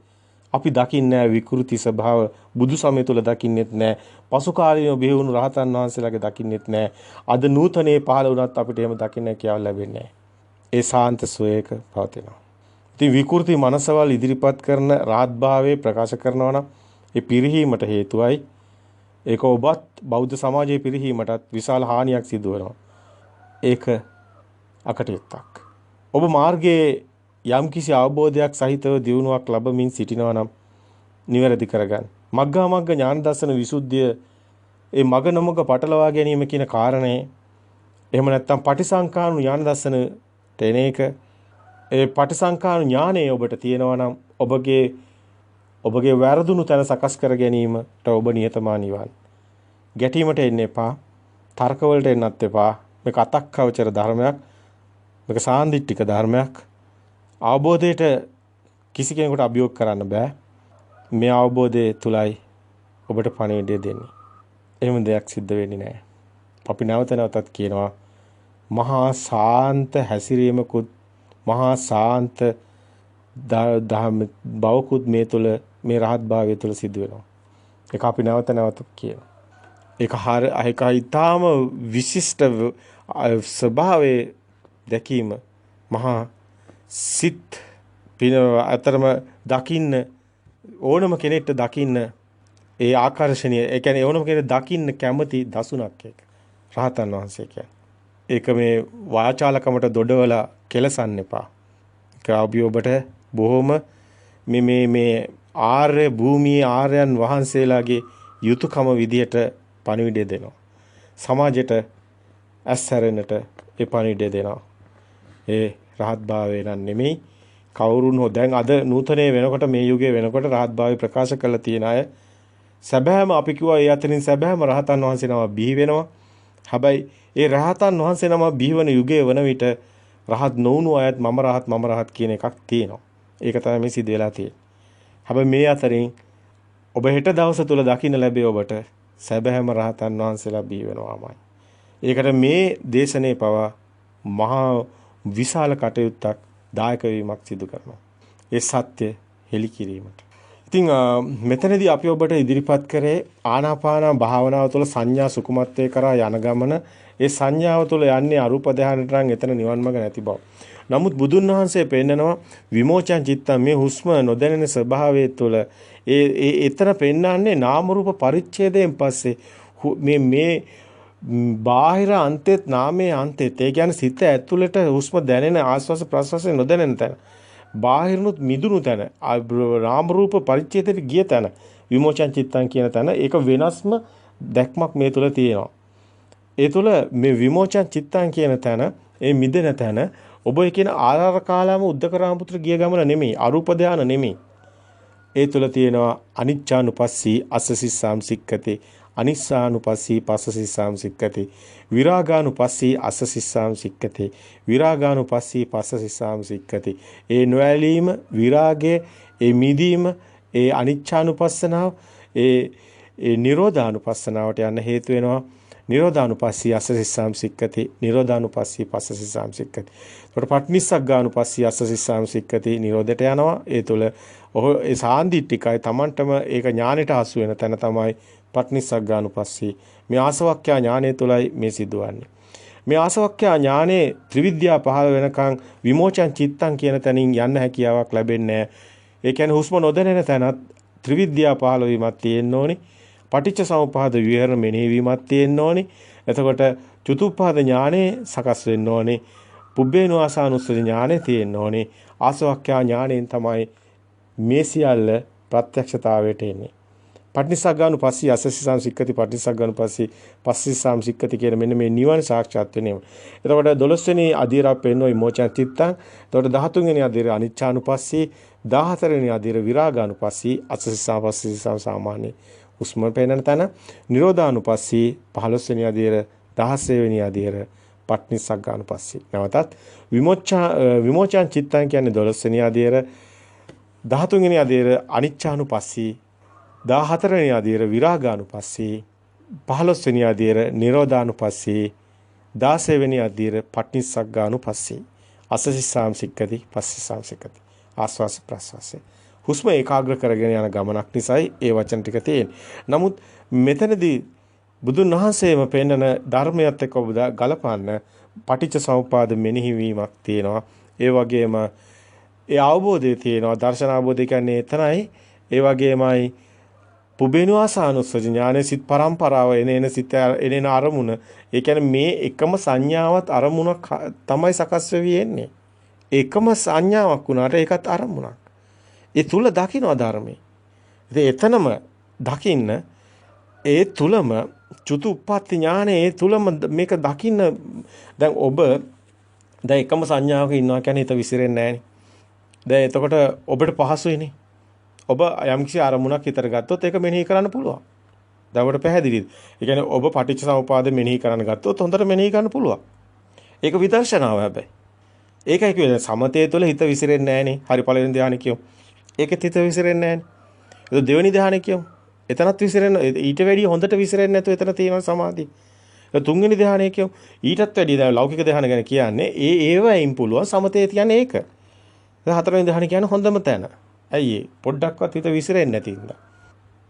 අපි දකින්නේ විකෘති ස්වභාව බුදු සමය තුල දකින්නෙත් නැහැ. පසු කාලීනව බිහි වුණු රහතන් වහන්සේලාගේ දකින්නෙත් නැහැ. අද නූතනයේ පහළ වුණත් අපිට එහෙම දකින්න කියාව ලැබෙන්නේ නැහැ. ඒ සාන්ත සෝයක පවතිනවා. ඉතින් විකෘති මනසවල් ඉදිරිපත් කරන රාත්භාවයේ ප්‍රකාශ කරනවා නම් ඒ පිරිහීමට හේතුවයි. ඒක ඔබත් බෞද්ධ සමාජයේ පිරිහීමටත් විශාල හානියක් සිදු වෙනවා. ඒක අකටයුත්තක්. ඔබ මාර්ගයේ යම්කිසි අවබෝධයක් සහිතව දියුණුවක් ලැබමින් සිටිනවා නම් නිවැරදි කරගන්න. මග්ගා මග්ග ඥාන දර්ශන විසුද්ධිය ඒ මග නොමග පටලවා ගැනීම කියන කාරණේ එහෙම නැත්නම් පටිසංකානු ඥාන දර්ශන තේන එක ඒ පටිසංකානු ඥානය ඔබට තියෙනවා නම් ඔබගේ වැරදුණු තැන සකස් කර ගැනීමට ඔබ නියතමානී වන්න. ගැටීමට එන්න එපා. තර්ක වලට එන්නත් එපා. මේක අතක්කවචර ධර්මයක්. මේක සාන්දිටික ධර්මයක්. අවබෝධයට කිසි කෙනෙකුට අභියෝග කරන්න බෑ. මේ අවබෝධය තුලයි ඔබට පණිවිඩය දෙන්නේ. එහෙම දෙයක් සිද්ධ වෙන්නේ නැහැ. අපි නැවත නැවතත් කියනවා මහා සාන්ත හැසිරීමකුත් මහා සාන්ත බවකුත් මේ තුල මේ රහත් භාවය තුල සිදු වෙනවා. ඒක අපි නැවත නැවතත් කියනවා. ඒක ඊටාම විශිෂ්ට ස්වභාවයේ දැකීම මහා සිත් පින අතරම දකින්න ඕනම කෙනෙක්ට දකින්න ඒ ආකර්ෂණීය ඒ කියන්නේ ඕනම කෙනෙක් දකින්න කැමති දසුණක් ඒක රහතන් වහන්සේ කියන්නේ. ඒක මේ වාචාලකමට දොඩවලා කෙලසන්න එපා. ඒක අපි ඔබට බොහොම මේ ආර්ය භූමියේ ආර්යයන් වහන්සේලාගේ යුතුයකම විදියට පණිවිඩය දෙනවා. සමාජයට ඇස්සරෙන්නට ඒ පණිවිඩය දෙනවා. ඒ රහත් භාවය නම් නෙමෙයි කවුරුන් හෝ දැන් අද නූතනයේ වෙනකොට මේ යුගයේ වෙනකොට රහත් භාවය ප්‍රකාශ කරලා තියෙන අය සැබෑම අපි කිව්වා ඒ අතරින් සැබෑම රහතන් වහන්සේ නම බිහි වෙනවා. හැබැයි ඒ රහතන් වහන්සේ නම බිහිවන යුගයේ වන විට රහත් නොවුණු අයත් මම රහත් කියන එකක් තියෙනවා. ඒක තමයි මේ සිද්ධ වෙලා තියෙන්නේ. හැබැයි මේ අතරින් ඔබ හෙට දවස තුල දකින්න ලැබේ ඔබට සැබෑම රහතන් වහන්සේලා බිහි වෙනවාමයි. ඒකට මේ දේශනේ පවා මහා විශාල කටයුත්තක් දායක වීමක් සිදු කරනවා. ඒ සත්‍ය හෙළි කිරීමට. ඉතින් මෙතනදී අපි ඔබට ඉදිරිපත් කරේ ආනාපාන භාවනාව තුළ සංඥා සුකුමත්වයේ කරා යන ගමන ඒ සංඥාව තුළ යන්නේ අරූප ධානයට නම් එතන නිවන් මඟ නැති බව. නමුත් බුදුන් වහන්සේ පෙන්නනවා විමෝචන චිත්තම් මේ හුස්ම නොදැනෙන ස්වභාවය තුළ එතන පෙන්නන්නේ නාම රූප පරිච්ඡේදයෙන් පස්සේ මේ බාහිර අන්තෙත් නාමයේ අන්තෙත් ඒ කියන්නේ සිත ඇතුළට හුස්ම දැනෙන ආස්වාස ප්‍රස්වාස නොදැනෙන තැන බාහිරනුත් මිදුණු තැන නාම රූප පරිච්ඡේදයට ගිය තැන විමෝචන චිත්තං කියන තැන ඒක වෙනස්ම දැක්මක් මේ තුල තියෙනවා. ඒ තුල මේ විමෝචන චිත්තං කියන තැන ඒ මිදෙන තැන ඔබ කියන ආරාර කාලාම උද්දකරාමපුත්‍ර ගිය ගමන නෙමෙයි අරූප ධාන නෙමෙයි. ඒ තුල තියෙනවා අනිච්චානුපස්සී අස්සසිස්සාම් සික්කති අනිස්සානුපස්සී පස්සසිස්සාම් සික්කති විරාගානුපස්සී අස්සසිස්සාම් සික්කති විරාගානුපස්සී පස්සසිස්සාම් සික්කති ඒ නොඇලීම විරාගයේ ඒ මිදීම ඒ අනිච්චානුපස්සනාව ඒ නිරෝධානුපස්සනාවට යන්න හේතු වෙනවා නිරෝධානුපස්සී අස්සසිස්සාම් සික්කති නිරෝධානුපස්සී පස්සසිස්සාම් සික්කති එතකොට පටිනිස්සග්ගානුපස්සී අස්සසිස්සාම් සික්කති නිරෝධයට යනවා ඒ තුල ඒ සාන්දිටිකයි Tamanටම ඒක ඥානෙට හසු වෙන තැන තමයි පටිනිස්සග්ගානුපස්සී මේ ආසවක්ඛ්‍යා ඥානය තුලයි මේ සිදුවන්නේ මේ ආසවක්ඛ්‍යා ඥානේ ත්‍රිවිද්‍යා පහළ වෙනකන් විමෝචන චිත්තං කියන තැනින් යන්න හැකියාවක් ලැබෙන්නේ ඒ කියන්නේ හුස්ම නොදැනෙන තැනත් ත්‍රිවිද්‍යා පහළ වීමක් තියෙන්න ඕනේ පටිච්ච සමුප්පාද විහරණ මෙනෙහිවීමක් තියෙන්න ඕනේ එතකොට චතුප්පාද ඥානේ සකස් වෙන්න ඕනේ පුබ්බේනුවාසානුස්සති ඥානේ තියෙන්න ඕනේ ආසවක්ඛ්‍යා ඥාණයෙන් තමයි මේ සියල්ල ප්‍රත්‍යක්ෂතාවයට එන්නේ පටිනිස්සග්ගානුපස්සී අස්සසිස්සාම් සික්කති පටිනිස්සග්ගානුපස්සී පස්සසිස්සාම් සික්කති කියන මෙන්න මේ නිවන සාක්ෂාත් වෙනේම. එතකොට 12 වෙනි අධීරයක් පෙන්වයි විමෝචන චිත්තං. එතකොට 13 වෙනි අධීර අනිච්චානුපස්සී 14 වෙනි අධීර විරාගානුපස්සී අස්සසිස්සාම් පස්සසිස්සාම් සාමාන්‍ය හුස්ම පෙන්නන තැන නිරෝධානුපස්සී 15 වෙනි අධීර 16 වෙනි අධීර පටිනිස්සග්ගානුපස්සී. නැවතත් විමෝචන චිත්තං කියන්නේ 12 වෙනි අධීර 13 වෙනි අධීර අනිච්චානුපස්සී 14 වෙනි අධීර විරාගානුපස්සී 15 වෙනි අධීර නිරෝධානුපස්සී 16 වෙනි අධීර පටිනිස්සග්ගානුපස්සී අස්සසිස්සාම් සික්කති පස්සසිස්සාම් සික්කති ආස්වාස ප්‍රස්වාස හුස්ම ඒකාග්‍ර කරගෙන යන ගමනක් නිසායි ඒ වචන ටික තියෙන්නේ. නමුත් මෙතනදී බුදුන් වහන්සේම පෙන්නන ධර්මයත් එක්ක ඔබ ගලපන්න පටිච්ච සමුප්පාද මෙනෙහි වීමක් තියෙනවා. ඒ වගේම ඒ අවබෝධය තියෙනවා. දර්ශන අවබෝධය කියන්නේ එතනයි. ඒ වගේමයි පුබේනුවාසානුස්සති ඥානෙ සිත් පරම්පරාව එන සිත් එන අරමුණ. ඒ කියන්නේ මේ එකම සංඥාවත් අරමුණක් තමයි සකස් වෙවි එන්නේ. එකම සංඥාවක් වුණාට ඒකත් අරමුණක්. ඒ තුල දකින්න ධර්මයේ. ඉතින් එතනම දකින්න ඒ තුලම චුතු උප්පත්ති ඥානෙ ඒ තුලම මේක දකින්න දැන් ඔබ දැන් එකම සංඥාවක ඉන්නවා කියන්නේ හිත විසිරෙන්නේ නැහනේ. දැන් එතකොට ඔබට පහසුයිනේ. ඔබ යම්කිසි අරමුණක් හිතට ගත්තොත් ඒක මෙනෙහි කරන්න පුළුවන්. දැන් ඔබට පැහැදිලිද? ඒ කියන්නේ ඔබ පටිච්ච සමුපාද මෙනෙහි කරන්න ගත්තොත් හොඳට මෙනෙහි කරන්න පුළුවන්. ඒක විදර්ශනාව හැබැයි. ඒකයි කියන්නේ සමතේ තුළ හිත විසිරෙන්නේ නැහනේ. හරි පළවෙනි ධ්‍යානෙ කියමු. ඒකෙත් හිත විසිරෙන්නේ නැහනේ. ඒක දෙවෙනි ධ්‍යානෙ කියමු. එතනත් විසිරෙන්න ඊට වැඩිය හොඳට විසිරෙන්නේ නැතුව එතන තියෙන සමාධිය. ඒක තුන්වෙනි ධ්‍යානෙ කියමු. ඊටත් වැඩිය දැන් ලෞකික ධ්‍යාන ගැන කියන්නේ ඒවයින් පුළුවන් සමතේ කියන්නේ ඒක. හතරවෙනි ධ්‍යානෙ කියන්නේ හොඳම තැන. ඇයි පොඩ්ඩක්වත් හිත විසිරෙන්නේ නැති ඉඳලා.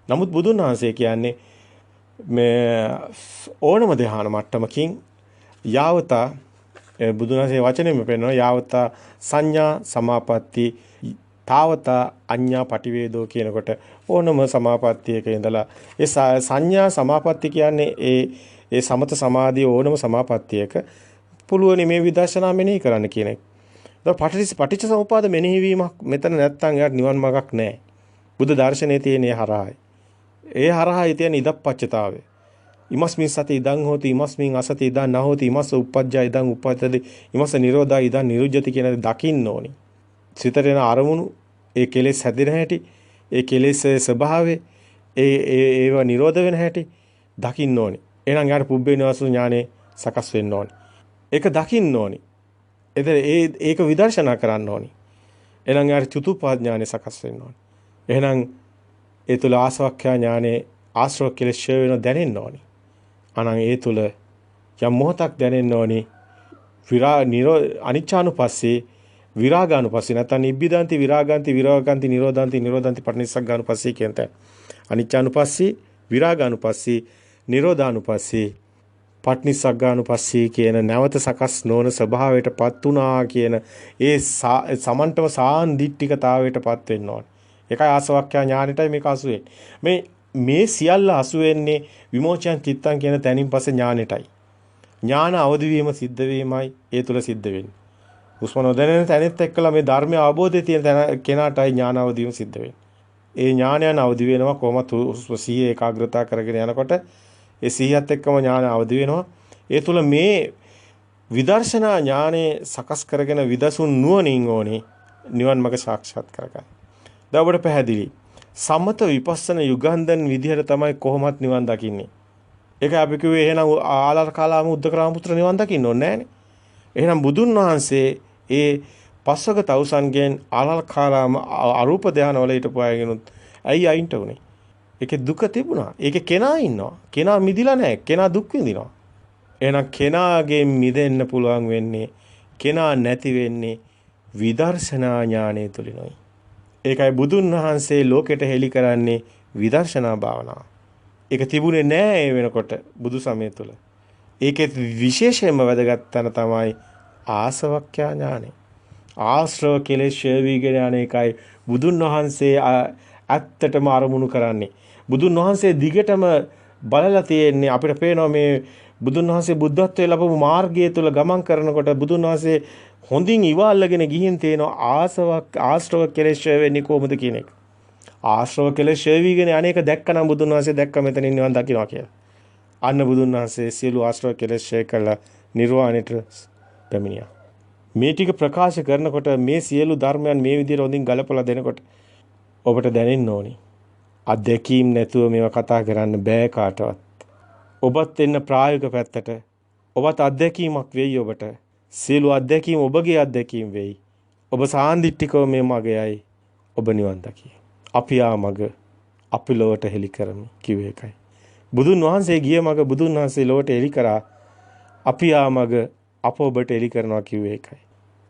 නමුත් බුදුන් වහන්සේ කියන්නේ මේ ඕනම ධ්‍යාන මට්ටමකින් යාවතා බුදුන් වහන්සේ වචනේම පෙන්නනවා යාවතා සංඥා සමාපatti තාවතා අඤ්ඤා පටිවේදෝ කියනකොට ඕනම සමාපත්තියක ඉඳලා ඒ සංඥා සමාපatti කියන්නේ ඒ සමත සමාධිය ඕනම සමාපත්තියක පුළුවන් මේ විදර්ශනා මෙනෙහි කරන්න කියන එක. පටිච්ච සමුපාද මෙනෙහි වීමක් මෙතන නැත්තම් යාට නිවන් මාර්ගක් නැහැ. බුද්ධ දර්ශනයේ තියෙන හරහායි. ඒ හරහායි තියෙන ඉදප්පච්චතාවය. ඉමස්මින් සති ඉදං හෝති ඉමස්මින් අසති ඉදං නහෝති ඉමස්ස උප්පජ්ජා ඉදං උප්පජ්ජති ඉමස්ස නිරෝධා ඉදං නිරුජ්ජති කියන දකින්න ඕනි. සිතට එන අරමුණු ඒ කෙලෙස් හැදෙන හැටි ඒ කෙලෙස් ස්වභාවය ඒව නිරෝධ වෙන හැටි දකින්න ඕනි. එහෙනම් යාට පුබ්බේනවාසු ඥානෙ සකස් වෙන්න ඕනි. ඒක දකින්න ඕනි. ඒක විදර්ශනා කරන්න ඕනි. එහෙනම් යාට චතුප්පඥ ඥානෙ සකස් වෙන්න ඕනි. එහෙනම් ඒ තුල ආසවක්ඛ්‍යා ඥානෙ ආශ්‍රව කෙලෙස් වෙන දැනෙන්න ඕනි. අනං ඒ තුල යම් මොහොතක් දැනෙන්න ඕනි. අනිච්චානුපස්සේ විරාගානුපස්සේ නැත්නම් නිබ්බිදාන්ති විරාගාන්ති විරාගාන්ති නිරෝධාන්ති නිරෝධාන්ති පටිනිස්සග්ගානුපස්සේ කියන තැන. අනිච්චානුපස්සේ විරාගානුපස්සේ නිරෝධානුපස්සේ පටිනිස්සග්ගානුපස්සේ කියන නැවත සකස් නොවන ස්වභාවයටපත් උනා කියන ඒ සමන්තම සාන්දිටිකතාවයටපත් වෙන්න ඕනේ. ඒකයි ආසවක්ඛ්‍යා ඥානෙටයි මේක අසු වෙන්නේ. මේ සියල්ල අසු වෙන්නේ විමෝචයන් චිත්තං කියන තැනින් පස්සේ ඥානෙටයි. ඥාන අවදි වීම සිද්ධ වීමයි ඒ තුල සිද්ධ වෙන්නේ. හුස්ම නොදැනෙන තැනෙත් එක්කලා මේ ධර්මය අවබෝධය තියෙන කෙනාටයි ඥාන අවදි වීම සිද්ධ වෙන්නේ. ඒ ඥානයන් අවදි වෙනවා කොහොමද හුස්ම සිහිය ඒකාග්‍රතාව කරගෙන යනකොට ඒ සිහියත් එක්කම ඥාන අවදි වෙනවා. ඒ තුල මේ විදර්ශනා ඥානේ සකස් කරගෙන විදසුන් නුවණින් ඕනේ නිවන් මඟ සාක්ෂාත් කරගන්න. දැන් ඔබට පැහැදිලි. සමත විපස්සන යුගන්ධන් විදිහට තමයි කොහොමත් නිවන් දකින්නේ. ඒක අපි කිව්වේ එහෙනම් ආලාර කාලාම උද්දකරාම පුත්‍ර නිවන් දකින්න ඕනේ නෑනේ. එහෙනම් බුදුන් වහන්සේ ඒ පස්වක තවුසන්ගෙන් ආලාර කාලාම අරූප ධානවල හිටපු අයගෙනුත් ඇයි අයින්ට උනේ? ඒකේ දුක තිබුණා. ඒකේ කෙනා ඉන්නවා. කෙනා මිදිලා නැහැ. කෙනා දුක් විඳිනවා. එහෙනම් කෙනාගෙන් මිදෙන්න පුළුවන් වෙන්නේ කෙනා නැති වෙන්නේ විදර්ශනා ඥානය තුලිනුයි. ඒකයි බුදුන් වහන්සේ ලෝකෙට හෙළි කරන්නේ විදර්ශනා භාවනාව. ඒක තිබුණේ නෑ ඒ වෙනකොට බුදු සමය තුල. ඒකේ විශේෂයෙන්ම වැදගත් තැන තමයි ආසවක්ඛ්‍යා ඥානෙ. ආශ්‍රව කෙලෙස් වීගෙන යන එකයි බුදුන් වහන්සේ ඇත්තටම අරමුණු කරන්නේ. බුදුන් වහන්සේ දිගටම බලලා තියෙන්නේ අපිට පේනවා මේ බුදුන් වහන්සේ බුද්ධත්වයේ ලැබපු මාර්ගය තුල ගමන් කරනකොට බුදුන් වහන්සේ හොඳින් ඉවල්ලාගෙන ගිහින් තේන ආශ්‍රව කෙලෙස් වෙන්නේ කොහොමද කියන එක. ආශ්‍රව කෙලෙස් වීගෙන අනේක දැක්කනම් බුදුන් වහන්සේ දැක්ක මෙතනින් නිවන් දකින්නවා කියලා. අන්න බුදුන් වහන්සේ සියලු ආශ්‍රව කෙලෙස් කළා නිර්වාණයට පැමිණියා. මේ ටික ප්‍රකාශ කරනකොට මේ සියලු ධර්මයන් මේ විදිහට හොඳින් ගලපලා දෙනකොට ඔබට දැනෙන්න ඕනි. අධ්‍යක්ීම් නැතුව මේවා කතා කරන්න බෑ කාටවත්. ඔබත් එන්න ප්‍රායෝගික පැත්තට. ඔබත් අධ්‍යක්ීමක් වෙයි ඔබට. සියලු අධ්‍යක්ීම් ඔබගේ අධ්‍යක්ීම් වෙයි. ඔබ සාන්දිටිකව මේ මගයයි ඔබ නිවන් දකි. අපි ආ මග අපි ලොවට හෙළි කරමු කිව්ව එකයි. බුදුන් වහන්සේ ගිය මග බුදුන් වහන්සේ ලොවට හෙළි කරා. අපි ආ මග අප ඔබට හෙළි කරනවා කිව්ව එකයි.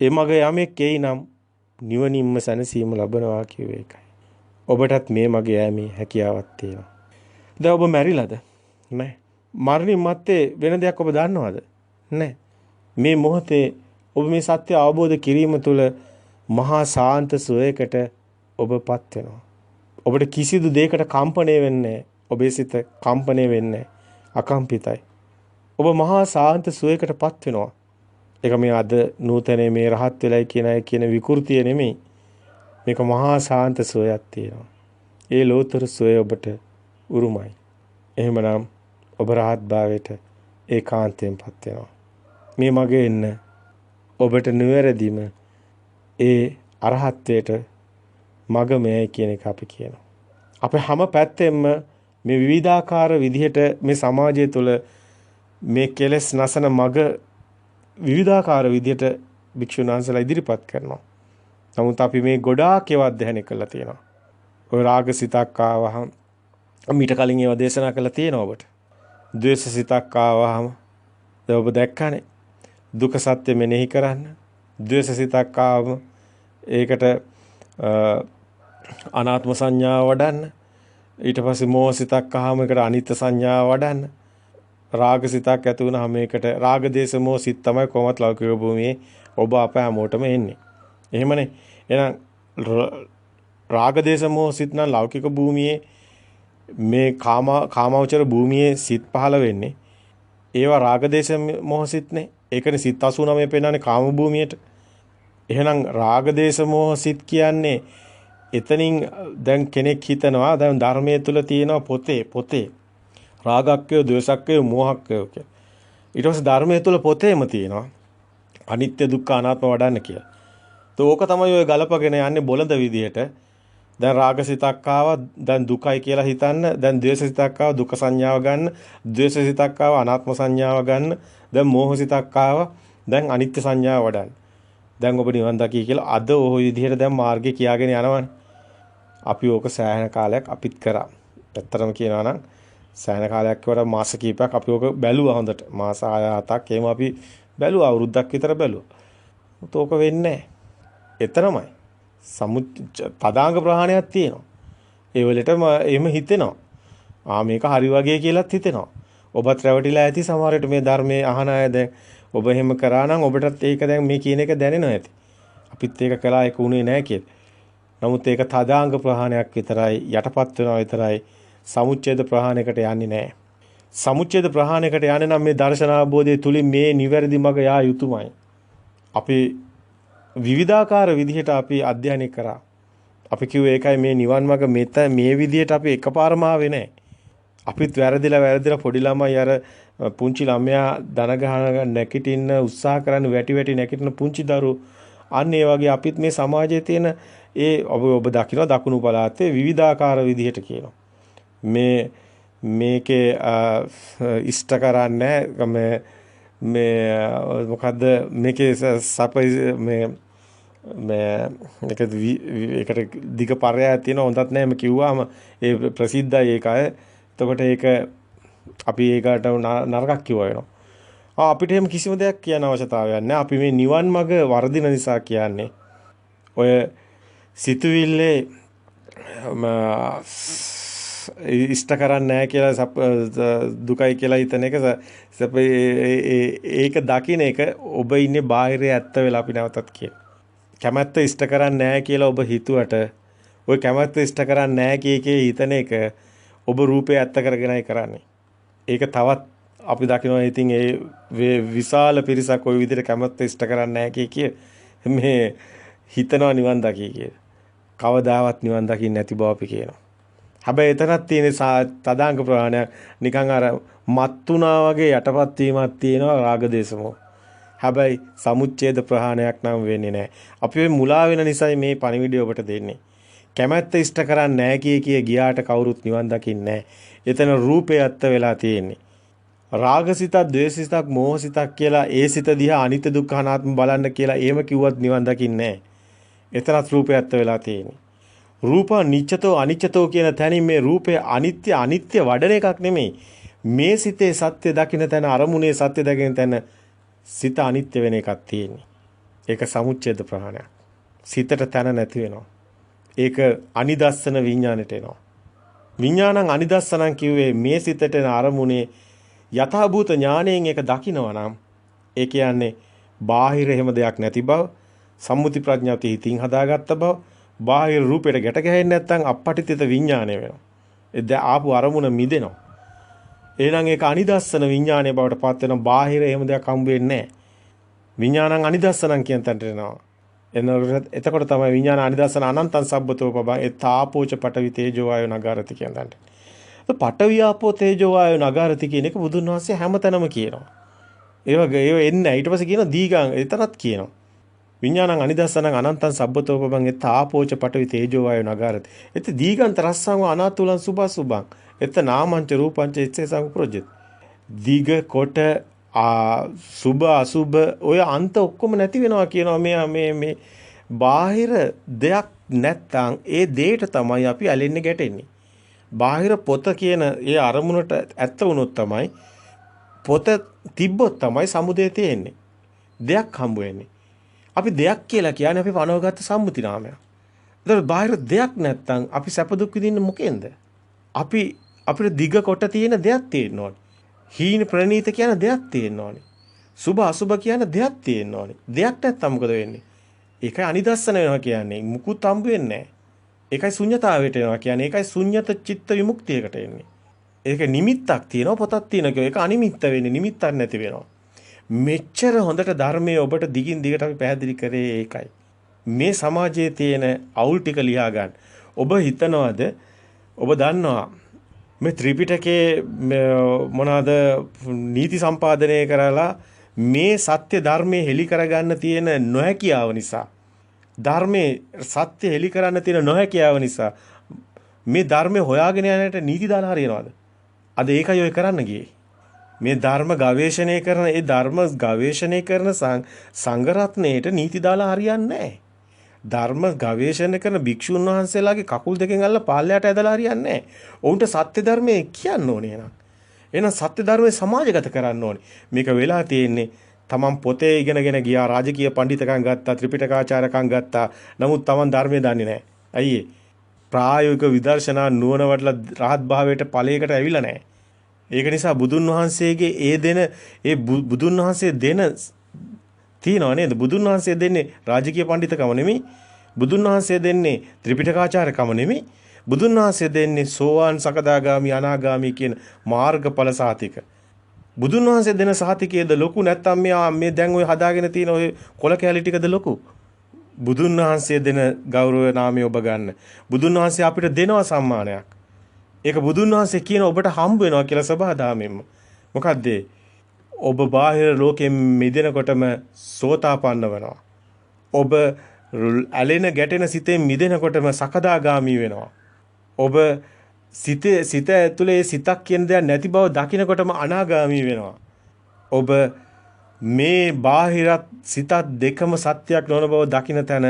ඒ මග යමෙක් එයි නම් නිවනින්ම සැනසීම ලබනවා කිව්ව එකයි. ඔබටත් මේ මගේ යෑමේ හැකියාවක් තියෙනවා. දැන් ඔබ මැරිලාද? නැහැ. මරණින් මත්තේ වෙන දෙයක් ඔබ දන්නවද? නැහැ. මේ මොහොතේ ඔබ මේ සත්‍ය අවබෝධ කිරීම තුළ මහා ශාන්ත සුවයකට ඔබපත් වෙනවා. ඔබට කිසිදු දෙයකට කම්පණය වෙන්නේ ඔබේ සිත කම්පණය වෙන්නේ අකම්පිතයි. ඔබ මහා ශාන්ත සුවයකටපත් වෙනවා. ඒක මේ අද නූතනයේ මේ රහත් වෙලයි කියන අය කියන විකෘතිය නෙමෙයි. මේක මහා ශාන්ත සුවයක් තියෙනවා. ඒ ලෝතර සුවය ඔබට උරුමයි. එහෙමනම් ඔබ රහත් භාවයට ඒකාන්තයෙන්පත් වෙනවා. මේ මගේ එන්න ඔබට නිවැරදිම ඒ අරහත්ත්වයට මග මෙයයි කියන එක අපි කියනවා. අපේ හැම පැත්තෙම මේ විවිධාකාර විදිහට මේ සමාජය තුළ මේ කෙලෙස් නැසන මග විවිධාකාර විදිහට භික්ෂුන් වහන්සේලා ඉදිරිපත් කරනවා. නමුත් අපි මේ ගොඩාක් ඒවා අධ්‍යයනය කරලා තියෙනවා. ඔය රාගසිතක් ආවහම මීට කලින් ඒවා දේශනා කරලා තියෙනවා ඔබට. ද්වේෂසිතක් ආවහම දැන් ඔබ දැක්කනේ. දුක සත්‍ය මෙනෙහි කරන්න. ද්වේෂසිතක් ආවම ඒකට අනාත්ම සංඥාව වඩන්න. ඊට පස්සේ මෝහසිතක් ආවම ඒකට අනිත්‍ය සංඥාව වඩන්න. රාගසිතක් ඇති වුණාම මේකට රාග දේශ මොහ සිත් තමයි කොහොමත් ලෞකික භූමියේ ඔබ අප හැමෝටම එන්නේ. එහෙමනේ. එහෙනම් රාග දේශ මොහ සිත් නම් ලෞකික භූමියේ මේ කාමවචර භූමියේ සිත් පහළ වෙන්නේ. ඒවා රාග දේශ මොහ සිත්නේ. ඒකනේ සිත් 89 පෙන්නන්නේ කාම භූමියට. එහෙනම් රාග දේශ මොහ සිත් කියන්නේ එතනින් දැන් කෙනෙක් හිතනවා දැන් ධර්මයේ තුල තියෙනවා පොතේ රාගක්කය, ද්වේෂක්කය, මෝහක්කය කියලා. ඊට පස්සේ ධර්මයේ තුල පොතේම තියෙනවා අනිත්‍ය දුක්ඛ අනාත්ම වඩන්න කියලා. તો ඕක තමයි ඔය ගලපගෙන යන්නේ බොළඳ විදියට. දැන් රාගසිතක් ආවා දැන් දුකයි කියලා හිතන්න. දැන් ද්වේෂසිතක් ආවා දුක සංඥාව ගන්න. ද්වේෂසිතක් ආවා අනාත්ම සංඥාව ගන්න. දැන් මෝහසිතක් ආවා දැන් අනිත්‍ය සංඥාව වඩන්න. දැන් ඔබ නිවන් දකි කියලා අද ওই විදිහට දැන් මාර්ගේ කියාගෙන යනවනේ. අපි ඕක සෑහෙන කාලයක් අපිත් කරා. ඇත්තටම කියනවා නම් සෑහෙන කාලයක් වඩා මාස කිහිපයක් අපි ඕක බැලුවා හොඳට. මාස 6-7ක් එහෙම අපි බැලුවා අවුරුද්දක් විතර බැලුවා. උත් ඕක වෙන්නේ නැහැ. එතරම්යි. තදාංග ප්‍රහාණයක් තියෙනවා. ඒ වලටම එහෙම හිතෙනවා. මේක හරි වගේ කියලාත් හිතෙනවා. ඔබත් රැවටිලා ඇති සමහරට මේ ධර්මයේ අහන අය දැන් ඔබ එහෙම කරා නම් ඔබටත් ඒක දැන් මේ කියන එක දැනෙනවා ඇති. අපිත් ඒක කළා ඒක උනේ නැහැ කියලා. නමුත් ඒක තදාංග ප්‍රහාණයක් විතරයි යටපත් වෙනවා විතරයි. සමුච්ඡේද ප්‍රහාණයකට යන්නේ නැහැ. සමුච්ඡේද ප්‍රහාණයකට යන්නේ නම් මේ දර්ශන අවබෝධය තුලින් මේ නිවැරදි මඟ යා යුතුයමයි. අපි විවිධාකාර විදිහට අපි අධ්‍යයනය කරා. අපි කිව්වේ ඒකයි මේ නිවන් මඟ මේ විදිහට අපි එකපාරම ආවේ නැහැ. අපිත් වැරදිලා පොඩි ළමයි අර පුංචි ළමයා දන ගහන නැකිටින්න උත්සාහ කරන වැටි නැකිටින පුංචි දරුවෝ අන්න ඒ වගේ අපිත් මේ සමාජයේ තියෙන ඒ ඔබ දකින්න දකුණු පළාතේ විවිධාකාර විදිහට කියනවා. මේකේ ඉෂ්ට කරන්නේ මේ මොකද්ද මේකේ ඒකට දිග පරයයක් තියෙනවා හොඳත් නැහැ මේ කිව්වම ඒ ප්‍රසිද්ධයි ඒක අය. එතකොට ඒක අපි ඒකට නරකක් කිව්වා වෙනවා. අපිට එහෙම කිසිම දෙයක් කියන අවශ්‍යතාවයක් නැහැ. අපි මේ නිවන් මඟ වර්ධින නිසා කියන්නේ ඔය සිතුවිල්ලේ ඉෂ්ට කරන්නේ නැහැ කියලා දුකයි කියලා හිතන එක ඒක දකින්න එක ඔබ ඉන්නේ බාහිරේ ඇත්ත වෙලා අපි නැවතත් කියන. කැමැත්ත ඉෂ්ට කරන්නේ නැහැ කියලා ඔබ හිතුවට ওই කැමැත්ත ඉෂ්ට කරන්නේ නැහැ කීකේ හිතන එක ඔබ රූපේ ඇත්ත කරගෙනයි කරන්නේ. ඒක තවත් අපි දකිනවා ඉතින් ඒ විශාල පිරිසක් ওই විදිහට කැමැත්ත ඉෂ්ට කරන්නේ නැහැ කිය මේ හිතනවා නිවන් දකි කිය. කවදාවත් නිවන් දකින්නේ නැති බව අපි කියනවා. හැබැයි එතනක් තියෙන තදාංග ප්‍රහාණයක් නිකන් අර මත්තුණා වගේ යටපත් වීමක් තියෙනවා රාගදේශමෝ. හැබැයි සමුච්ඡේද ප්‍රහාණයක් නම් වෙන්නේ නැහැ. අපි මේ මුලා වෙන නිසායි මේ පණිවිඩය ඔබට දෙන්නේ. කැමැත්ත ඉෂ්ට කරන්නේ නැහැ කිය ගියාට කවුරුත් නිවන් දකින්නේ නැහැ. එතන රූපේ ඇත්ත වෙලා තියෙන්නේ. රාගසිතක්, ද්වේෂසිතක්, මෝහසිතක් කියලා ඒ සිත දිහා අනිත්‍ය දුක්ඛ අනාත්ම බලන්න කියලා එහෙම කිව්වත් නිවන් දකින්නේ නැහැ. එතනත් රූපේ ඇත්ත වෙලා තියෙන්නේ. රූප නිච්චතෝ අනිච්චතෝ කියන තැනින් මේ රූපය අනිත්‍ය වඩන එකක් නෙමෙයි. මේ සිතේ සත්‍ය දකින්න තැන අරමුණේ සත්‍ය දකින්න තැන සිත අනිත්‍ය වෙන එකක් තියෙන්නේ. ඒක සමුච්ඡේද ප්‍රහාණයක්. සිතට තැන නැති වෙනවා. ඒක අනිදස්සන විඥාණයට එනවා. විඥානං අනිදස්සනං කිව්වේ මේ සිතට එන අරමුණේ යථාභූත ඥාණයෙන් ඒක දකිනවා නම් ඒ කියන්නේ බාහිර එහෙම දෙයක් නැති බව, සම්මුති ප්‍රඥාවති හිතින් හදාගත්ත බව, බාහිර රූපයට ගැට ගැහෙන්නේ නැත්නම් අපපටිතිත විඥාණය වෙනවා. ඒ ආපු අරමුණ මිදෙනවා. එහෙනම් ඒක අනිදස්සන විඥානයේ බවට පත් වෙන බාහිර එහෙම දෙයක් හම්බ වෙන්නේ නැහැ. විඥානං අනිදස්සනං කියන තැනට එනවා. එතකොට තමයි විඥාන අනිදස්සන අනන්තං සබ්බතෝ පබං එතාපෝච පඨවි තේජෝ වායෝ නගාරති කියන තැනට. පඨවි ආපෝ තේජෝ වායෝ නගාරති කියන එක බුදුන් වහන්සේ හැමතැනම කියනවා. ඒ වගේ ඒව එන්නේ ඊට පස්සේ කියන දීගං එතනත් කියනවා. විඥානං අනිදස්සනං අනන්තං සබ්බතෝ පබං එතාපෝච පඨවි තේජෝ වායෝ නගාරති. එත දීගන්ත රස්සං අනාතුලං සුභසුභං එත නාමංච රූපංච එච්චේ සංප්‍රොජ්ජති. දීග කොට සුභ අසුභ ඔය අන්ත ඔක්කොම නැති වෙනවා කියනවා. මේ බාහිර දෙයක් නැත්තම් ඒ දෙයට තමයි අපි ඇලෙන්නේ ගැටෙන්නේ. බාහිර පොත කියන ඒ අරමුණට ඇත්ත වුණොත් තමයි පොත තිබ්බොත් තමයි සමුදේ තියෙන්නේ. දෙයක් හම්බ වෙන්නේ. අපි දෙයක් කියලා කියන්නේ අපි වනවගත්ත සම්මුති නාමයක්. ඒතර බාහිර දෙයක් නැත්තම් අපි සැප දුක් විඳින්නේ මොකෙන්ද? අපිට දිග කොට තියෙන දෙයක් තියෙන්න ඕනේ. හීන ප්‍රනීත කියන දෙයක් තියෙන්න ඕනේ. සුභ අසුභ කියන දෙයක් තියෙන්න ඕනේ. දෙයක් නැත්තම් මොකද වෙන්නේ? ඒකයි අනිදස්සන වෙනවා කියන්නේ. මුකුත් හම්බ වෙන්නේ නැහැ. ඒකයි ශුන්්‍යතාවයට එනවා කියන්නේ. ඒකයි ශුන්්‍යත චිත්ත විමුක්තියකට එන්නේ. ඒක නිමිත්තක් තියෙනවා පොතක් තියෙනවා කියෝ. ඒක අනිමිත්ත වෙන්නේ. නිමිත්තක් නැති වෙනවා. මෙච්චර හොඳට ධර්මයේ ඔබට දිගින් දිගට අපි පැහැදිලි කරේ ඒකයි. මේ සමාජයේ තියෙන අවුල් ටික ලියා ගන්න. ඔබ හිතනවාද ඔබ දන්නවා මේ ත්‍රිපිටකයේ මොනවාද නීති සම්පාදනය කරලා මේ සත්‍ය ධර්මයේ හෙලි කරගන්න තියෙන නොහැකියාව නිසා ධර්මයේ සත්‍ය හෙලි කරන්න තියෙන නොහැකියාව නිසා මේ ධර්මය හොයාගෙන යන්නට නීති දාලා හරියනවාද? අද ඒකයි ඔය කරන්න ගියේ. මේ ධර්ම ගවේෂණය කරන ඒ ධර්ම ගවේෂණය කරන සංඝරත්නයේට නීති දාලා හරියන්නේ නැහැ. ධර්ම ගවේෂණය කරන භික්ෂුන් වහන්සේලාගේ කකුල් දෙකෙන් අල්ල පාළයට ඇදලා හරියන්නේ නැහැ. ඔවුන්ට සත්‍ය ධර්මයේ කියන්න ඕනේ නේද? එහෙනම් සත්‍ය ධර්මයේ සමාජගත කරන්න ඕනේ. මේක වෙලා තියෙන්නේ තමන් පොතේ ඉගෙනගෙන ගියා, රාජකීය පඬිතකම් ගත්තා, ත්‍රිපිටකාචාරකම් ගත්තා. නමුත් තමන් ධර්මය දන්නේ නැහැ. ඇයි ප්‍රායෝගික විදර්ශනා නුවණ වඩලා රහත් භාවයට ඵලයකට ඇවිල්ලා නැහැ. ඒක නිසා බුදුන් වහන්සේගේ ඒ බුදුන් වහන්සේ දෙන තියනවා නේද? බුදුන් වහන්සේ දෙන්නේ රාජකීය පඬිතකම නෙමෙයි. බුදුන් වහන්සේ දෙන්නේ ත්‍රිපිටකාචාරකම නෙමෙයි. බුදුන් වහන්සේ දෙන්නේ සෝවාන් සකදාගාමි අනාගාමි කියන මාර්ගඵල සාතික. බුදුන් වහන්සේ දෙන සාතිකයේද ලොකු නැත්නම් මේ දැන් ඔය හදාගෙන තියෙන ඔය කොල කැලි ටිකද ලොකු? බුදුන් වහන්සේ දෙන ගෞරව නාමය ඔබ ගන්න. බුදුන් වහන්සේ අපිට දෙනවා සම්මානයක්. ඒක බුදුන් වහන්සේ කියන ඔබට හම්බ වෙනවා කියලා සබහාදාමෙන්ම. මොකද්ද? ඔබ බාහිර ලෝකෙන් මිදෙනකොටම සෝතාපන්න වෙනවා. ඔබ ඇලෙන ගැටෙන සිතෙන් මිදෙනකොටම සකදාගාමි වෙනවා. ඔබ සිත ඇතුලේ සිතක් කියන දෙයක් නැති බව දකිනකොටම අනාගාමි වෙනවා. ඔබ මේ බාහිරත් සිතත් දෙකම සත්‍යයක් නොවන බව දකින තැන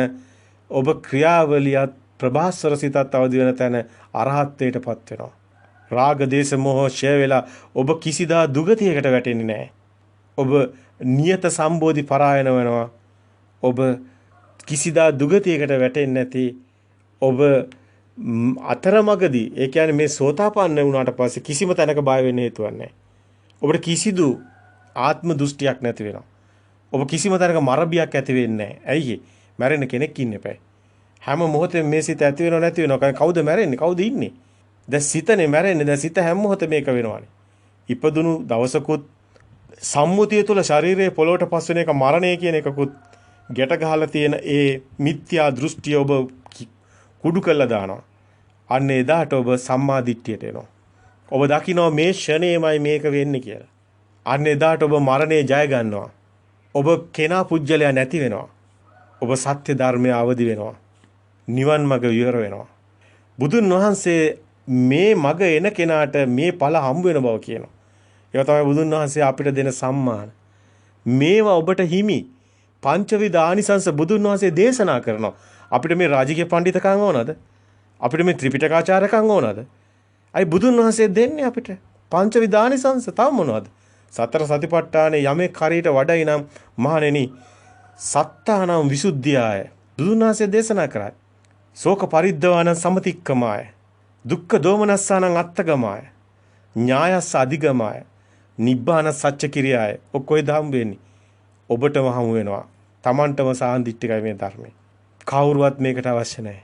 ඔබ ක්‍රියාවලියත් ප්‍රභාස්වර සිතත් අවදි වෙන තැන අරහත්ත්වයටපත් වෙනවා. රාග දේශ මොහ ඡය වෙලා ඔබ කිසිදා දුගතියකට වැටෙන්නේ නැහැ. ඔබ නියත සම්බෝධි පරායන වෙනවා. ඔබ කිසිදා දුගතියකට වැටෙන්නේ නැති ඔබ අතරමඟදී ඒ කියන්නේ මේ සෝතාපන්න වුණාට පස්සේ කිසිම තැනක බය වෙන්න හේතුවක් නැහැ. ඔබට කිසිදු ආත්ම දෘෂ්ටියක් නැති වෙනවා. ඔබ කිසිම තැනක මරබියක් ඇති වෙන්නේ නැහැ. ඇයි මැරෙන්න කෙනෙක් ඉන්න එපා. හැම මොහොතෙම මේ සිත ඇති වෙනව නැති වෙනව. කවුද මැරෙන්නේ? කවුද ඉන්නේ? දැන් සිතනේ මැරෙන්නේ. දැන් සිත හැම මොහොතෙම මේක වෙනවානේ. ඉපදුණු දවසකුත් සම්මුතිය තුළ ශරීරයේ පොළොවට පස් වෙන එක මරණය කියන එකකුත් ගැට ගහලා තියෙන ඒ මිත්‍යා දෘෂ්ටිය ඔබ කුඩු කළා දානවා. අන්න එදාට ඔබ සම්මා දිට්ඨියට එනවා. ඔබ දකිනවා මේ ෂණේමයි මේක වෙන්නේ කියලා. අන්න එදාට ඔබ මරණය ජය ගන්නවා. ඔබ කෙනා පුජ්‍යලයා නැති වෙනවා. ඔබ සත්‍ය ධර්මය අවදි වෙනවා. නිවන් මඟ විවර වෙනවා. බුදුන් වහන්සේ මේ මඟ එන කෙනාට මේ ඵල හම්බ වෙන බව කියනවා. ඒක තමයි බුදුන් වහන්සේ අපිට දෙන සම්මාන. මේවා ඔබට හිමි. පංචවිධ ආනිසංස බුදුන් වහන්සේ දේශනා කරනවා. අපිට මේ රාජකීය පඬිතකම් ඕනද? අපිට මේ ත්‍රිපිටකාචාරකම් ඕනද? අයි බුදුන් වහන්සේ දෙන්නේ අපිට පංචවිධ ආනිසංස තව මොනවද? සතර සතිපට්ඨානේ යමෙක් හරියට වඩයි නම් මහණෙනි සත්තානම් විසුද්ධියය බුදුන් වහන්සේ දේශනා කරා. ශෝක පරිද්දවාන සමතික්කමාය. දුක්ඛ දෝමනස්සානං අත්තගමාය. ඥායස්ස අධිගමාය. නිබ්බාන සත්‍ය කිරියාය. ඔක්කොයි දහම් වෙන්නේ. ඔබටම හමු වෙනවා. Tamanටම සාන්දිටිකයි මේ ධර්මය. කවුරුවත් මේකට අවශ්‍ය නැහැ.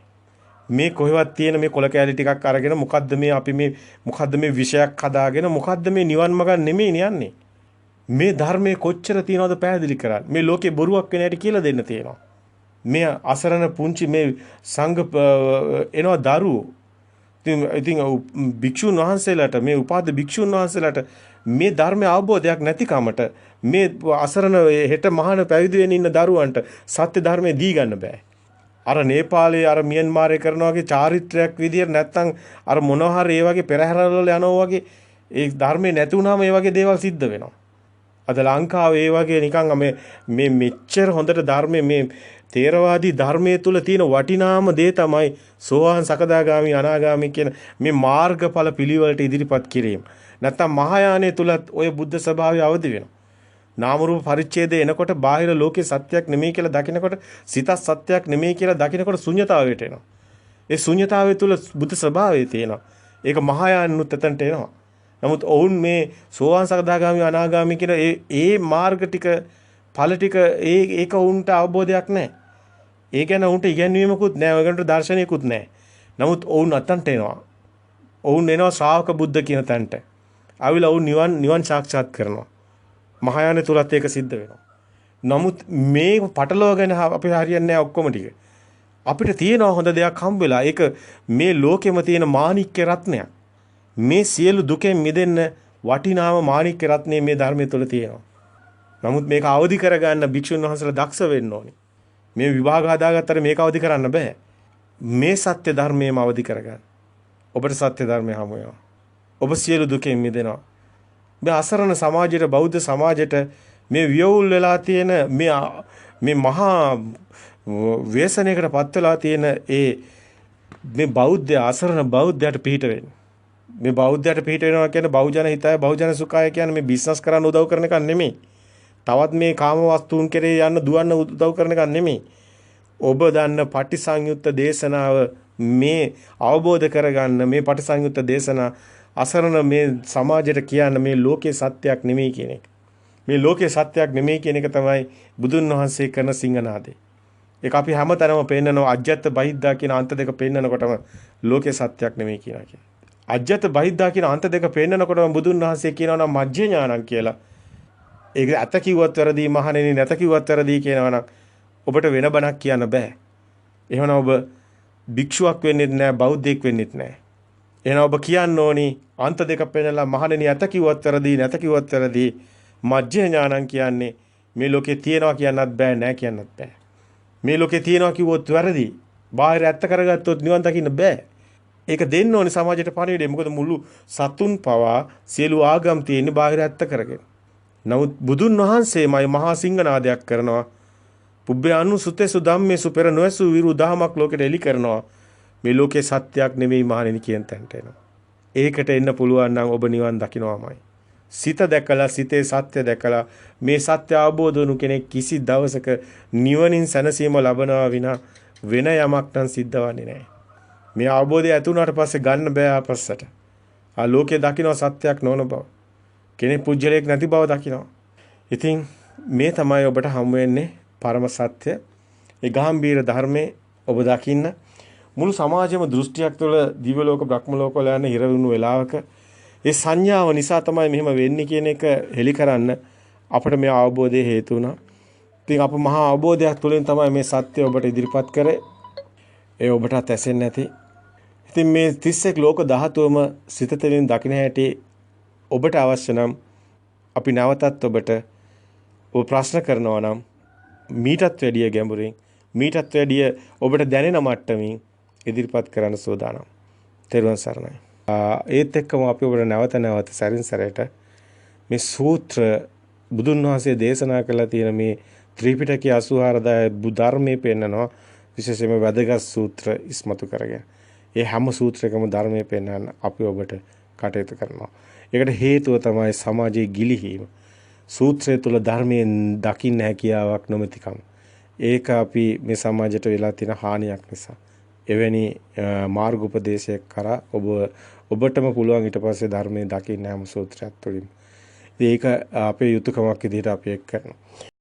මේ කොහෙවත් තියෙන මේ කොල කැලි ටිකක් අරගෙන මොකද්ද මේ අපි මේ මොකද්ද මේ විෂයක් හදාගෙන මොකද්ද මේ නිවන් මඟ නෙමෙයි යන්නේ. මේ ධර්මයේ කොච්චර තියනවද පැහැදිලි කරන්න. මේ ලෝකේ බොරුවක් වෙන හැටි කියලා දෙන්න තියෙනවා. මේ අසරණ පුංචි මේ සංඝ එනවා දරුවෝ. ඉතින් භික්ෂුන් වහන්සේලාට මේ උපාද භික්ෂුන් වහන්සේලාට මේ ධර්ම අවබෝධයක් නැතිකමට මේ අසරණ හෙට මහාන පැවිදි වෙන්න ඉන්න දරුවන්ට සත්‍ය ධර්මයේ දී ගන්න බෑ. අර නේපාලයේ අර මියන්මාරේ කරනවා වගේ චාරිත්‍රාක් විදියට නැත්තම් අර මොනවා හරි ඒ වගේ පෙරහැරවල යනවා වගේ ඒ ධර්මයේ නැති වුනහම ඒ වගේ දේවල් සිද්ධ වෙනවා. අද ලංකාවේ ඒ වගේ නිකන් මේ මෙච්චර හොඳට ධර්මයේ මේ තේරවාදී ධර්මයේ තුල තියෙන වටිනාම දේ තමයි සෝවාන් සකදාගාමි අනාගාමි කියන මේ මාර්ගඵල පිළිවෙලට ඉදිරිපත් කිරීම. නැත්තම් මහායානයේ තුලත් ওই බුද්ධ ස්වභාවය අවදි වෙනවා. නාම රූප පරිච්ඡේදය එනකොට බාහිර ලෝකේ සත්‍යයක් නෙමෙයි කියලා දකිනකොට සිතත් සත්‍යයක් නෙමෙයි කියලා දකිනකොට ශුන්‍යතාවයට එනවා. ඒ ශුන්‍යතාවය තුල බුද්ධ ස්වභාවය තියෙනවා. ඒක මහායානුත් එතනට එනවා. නමුත් ඔවුන් මේ සෝවාන් සකදාගාමි අනාගාමි කියන ඒ මාර්ග ටික ඵල ටික ඒක උන්ට අවබෝධයක් නැහැ. ඒ ගැන උන්ට ඉගැන්වීමකුත් නැහැ. ඔයගොල්ලන්ට දර්ශනයකුත් නැහැ. නමුත් ඔවුන් අතන්ට එනවා. ඔවුන් එනවා ශ්‍රාවක බුද්ධ කියන තැනට. ආවිලා ඔවුන් නිවන් සාක්ෂාත් කරනවා. මහායාන තුලත් ඒක සිද්ධ වෙනවා. නමුත් මේ පටලවාගෙන අපි හරියන්නේ නැහැ ඔක්කොම ටික. අපිට තියෙන හොඳ දෙයක් හම්බ වෙලා ඒක මේ ලෝකෙම තියෙන මාණික්ක රත්නයක්. මේ සියලු දුකෙන් මිදෙන්න වටිනාම මාණික්ක රත්නේ මේ ධර්මයේ තුල තියෙනවා. නමුත් මේක අවදි කරගන්න භික්ෂුන් වහන්සේලා දක්ෂ වෙන්න ඕනේ. මේ විභාග හදාගත්තට මේක අවදි කරන්න බෑ. මේ සත්‍ය ධර්මයේම අවදි කරගන්න. ඔබට සත්‍ය ධර්මය හමු වෙනවා. ඔබ සියලු දුකෙන් මිදෙනවා. මේ අසරණ සමාජයට බෞද්ධ සමාජයට මේ වියවුල් වෙලා තියෙන මේ මහා ව්‍යසනයකට පත් වෙලා තියෙන මේ බෞද්ධ අසරණ බෞද්ධයට පිහිට වෙන්න. මේ බෞද්ධයට පිහිට වෙනවා කියන්නේ බහුජන හිතය බහුජන සුඛය කියන්නේ මේ බිස්නස් කරන්න උදව් කරන එක නෙමෙයි. තවත් මේ කාම වස්තුන් කෙරේ යන්න දුවන්න උදව් කරන එක නෙමෙයි. ඔබ දන්න පටිසංයුත්ත දේශනාව මේ අවබෝධ කරගන්න මේ පටිසංයුත්ත දේශනා අසරණ මේ සමාජයට කියන්න මේ ලෝකේ සත්‍යයක් නෙමෙයි කියන එක. මේ ලෝකේ සත්‍යයක් නෙමෙයි කියන එක තමයි බුදුන් වහන්සේ කරන සිංහනාදේ. ඒක අපි හැමතැනම පෙන්නනවා අජ්ජත් බහිද්දා කියන අන්ත දෙක පෙන්නනකොටම ලෝකේ සත්‍යයක් නෙමෙයි කියනවා කියන්නේ. අජ්ජත් බහිද්දා කියන අන්ත දෙක පෙන්නනකොටම බුදුන් වහන්සේ කියනවා නම් මජ්ජේ ඥානං කියලා. ඒක අත කිව්වත් වැරදි මහණෙනි නැත කිව්වත් වැරදි කියනවා නම් ඔබට වෙන බණක් කියන්න බෑ. එහෙනම් ඔබ භික්ෂුවක් වෙන්නෙත් නෑ බෞද්ධයෙක් වෙන්නෙත් නෑ. එහෙනම් ඔබ කියන්න ඕනි අන්ත දෙක පෙන්නලා මහණෙනි අත කිව්වත් වැරදි නැත කිව්වත් වැරදි මජ්ජේ ඥානං කියන්නේ මේ ලෝකේ තියනවා කියන්නත් බෑ නෑ කියන්නත් බෑ. මේ ලෝකේ තියනවා කිව්වොත් වැරදි. බාහිර ඇත්ත කරගත්තොත් නිවන් දකින්න බෑ. ඒක දෙන්න ඕනි සමාජයට පණිවිඩය. මොකද මුළු සතුන් පවා සියලු ආගම් තියෙන්නේ බාහිර ඇත්ත කරගෙන. නමුත් බුදුන් වහන්සේමයි මහා සිංහනාදයක් කරනවා. පුබ්බේ අනුසුතේසු ධම්මේසු පෙර නොඇසු විරු දහමක් ලෝකෙට එලි කරනවා. මේ ලෝකේ සත්‍යයක් නෙමෙයි මහණෙනි කියන තැනට එනවා. ඒකට එන්න පුළුවන් නම් ඔබ නිවන් දකින්නවාමයි. සිත දැකලා සිතේ සත්‍ය දැකලා මේ සත්‍ය අවබෝධ වුණු කෙනෙක් කිසි දවසක නිවනින් සැනසීම ලබනවා විනා වෙන යමක් නම් සිද්ධ වන්නේ නැහැ. මේ අවබෝධය ඇති වුණාට පස්සේ ගන්න බෑ ආපස්සට. ආ ලෝකේ දකින්න සත්‍යයක් නොවන බව. කෙනෙක් පුජ්‍යලයක් නැති බව දකිනවා. ඉතින් මේ තමයි ඔබට හමු වෙන්නේ පරම සත්‍ය. ඒ ගාම්භීර ධර්මයේ ඔබ දකින්න මුළු සමාජෙම දෘෂ්ටියක් තුළ දිව්‍ය ලෝක බ්‍රහ්ම ලෝක වල යන හිර වුණු වෙලාවක ඒ සංඥාව නිසා තමයි මෙහෙම වෙන්නේ කියන එක හෙලි කරන්න අපිට මේ අවබෝධය හේතු වුණා. ඉතින් අප මහා අවබෝධයක් තුළින් තමයි මේ සත්‍ය ඔබට ඉදිරිපත් කරේ. ඒ ඔබටත් ඇසෙන්නේ නැති. ඉතින් මේ 31 ලෝක ධාතුවම සිත තෙලින් දකින්න හැටි ඔබට අවශ්‍ය නම් අපි නැවතත් ඔබට ඔබ ප්‍රශ්න කරනවා නම් මීටත් වැඩිය ගැඹුරින් මීටත් වැඩිය ඔබට දැනෙන මට්ටමින් ඉදිරිපත් කරන්න සූදානම්. තෙරුවන් සරණයි. ඒත් එක්කම අපි ඔබට නැවත සැරින් සැරේට මේ සූත්‍ර බුදුන් වහන්සේ දේශනා කළා තියෙන මේ ත්‍රිපිටකයේ 84 ධර්මයේ පෙන්නනවා විශේෂයෙන්ම වැදගත් සූත්‍ර ඉස්මතු කරගෙන. ඒ හැම සූත්‍රයකම ධර්මයේ පෙන්වන්න අපි ඔබට කටයුතු කරනවා. ඒකට හේතුව තමයි සමාජයේ ගිලිහීම. සූත්‍රය තුල ධර්මයෙන් දකින්න හැකියාවක් නොමැතිකම. ඒක අපි මේ සමාජයට වෙලා තියෙන හානියක් නිසා. එවැනි මාර්ග උපදේශයක් කරා ඔබටම පුළුවන් ඊට පස්සේ ධර්මයේ දකින්න හැම සූත්‍රයක් තුළින්. ඉතින් ඒක අපේ යුතුයකමක් විදිහට අපි එක් කරනවා.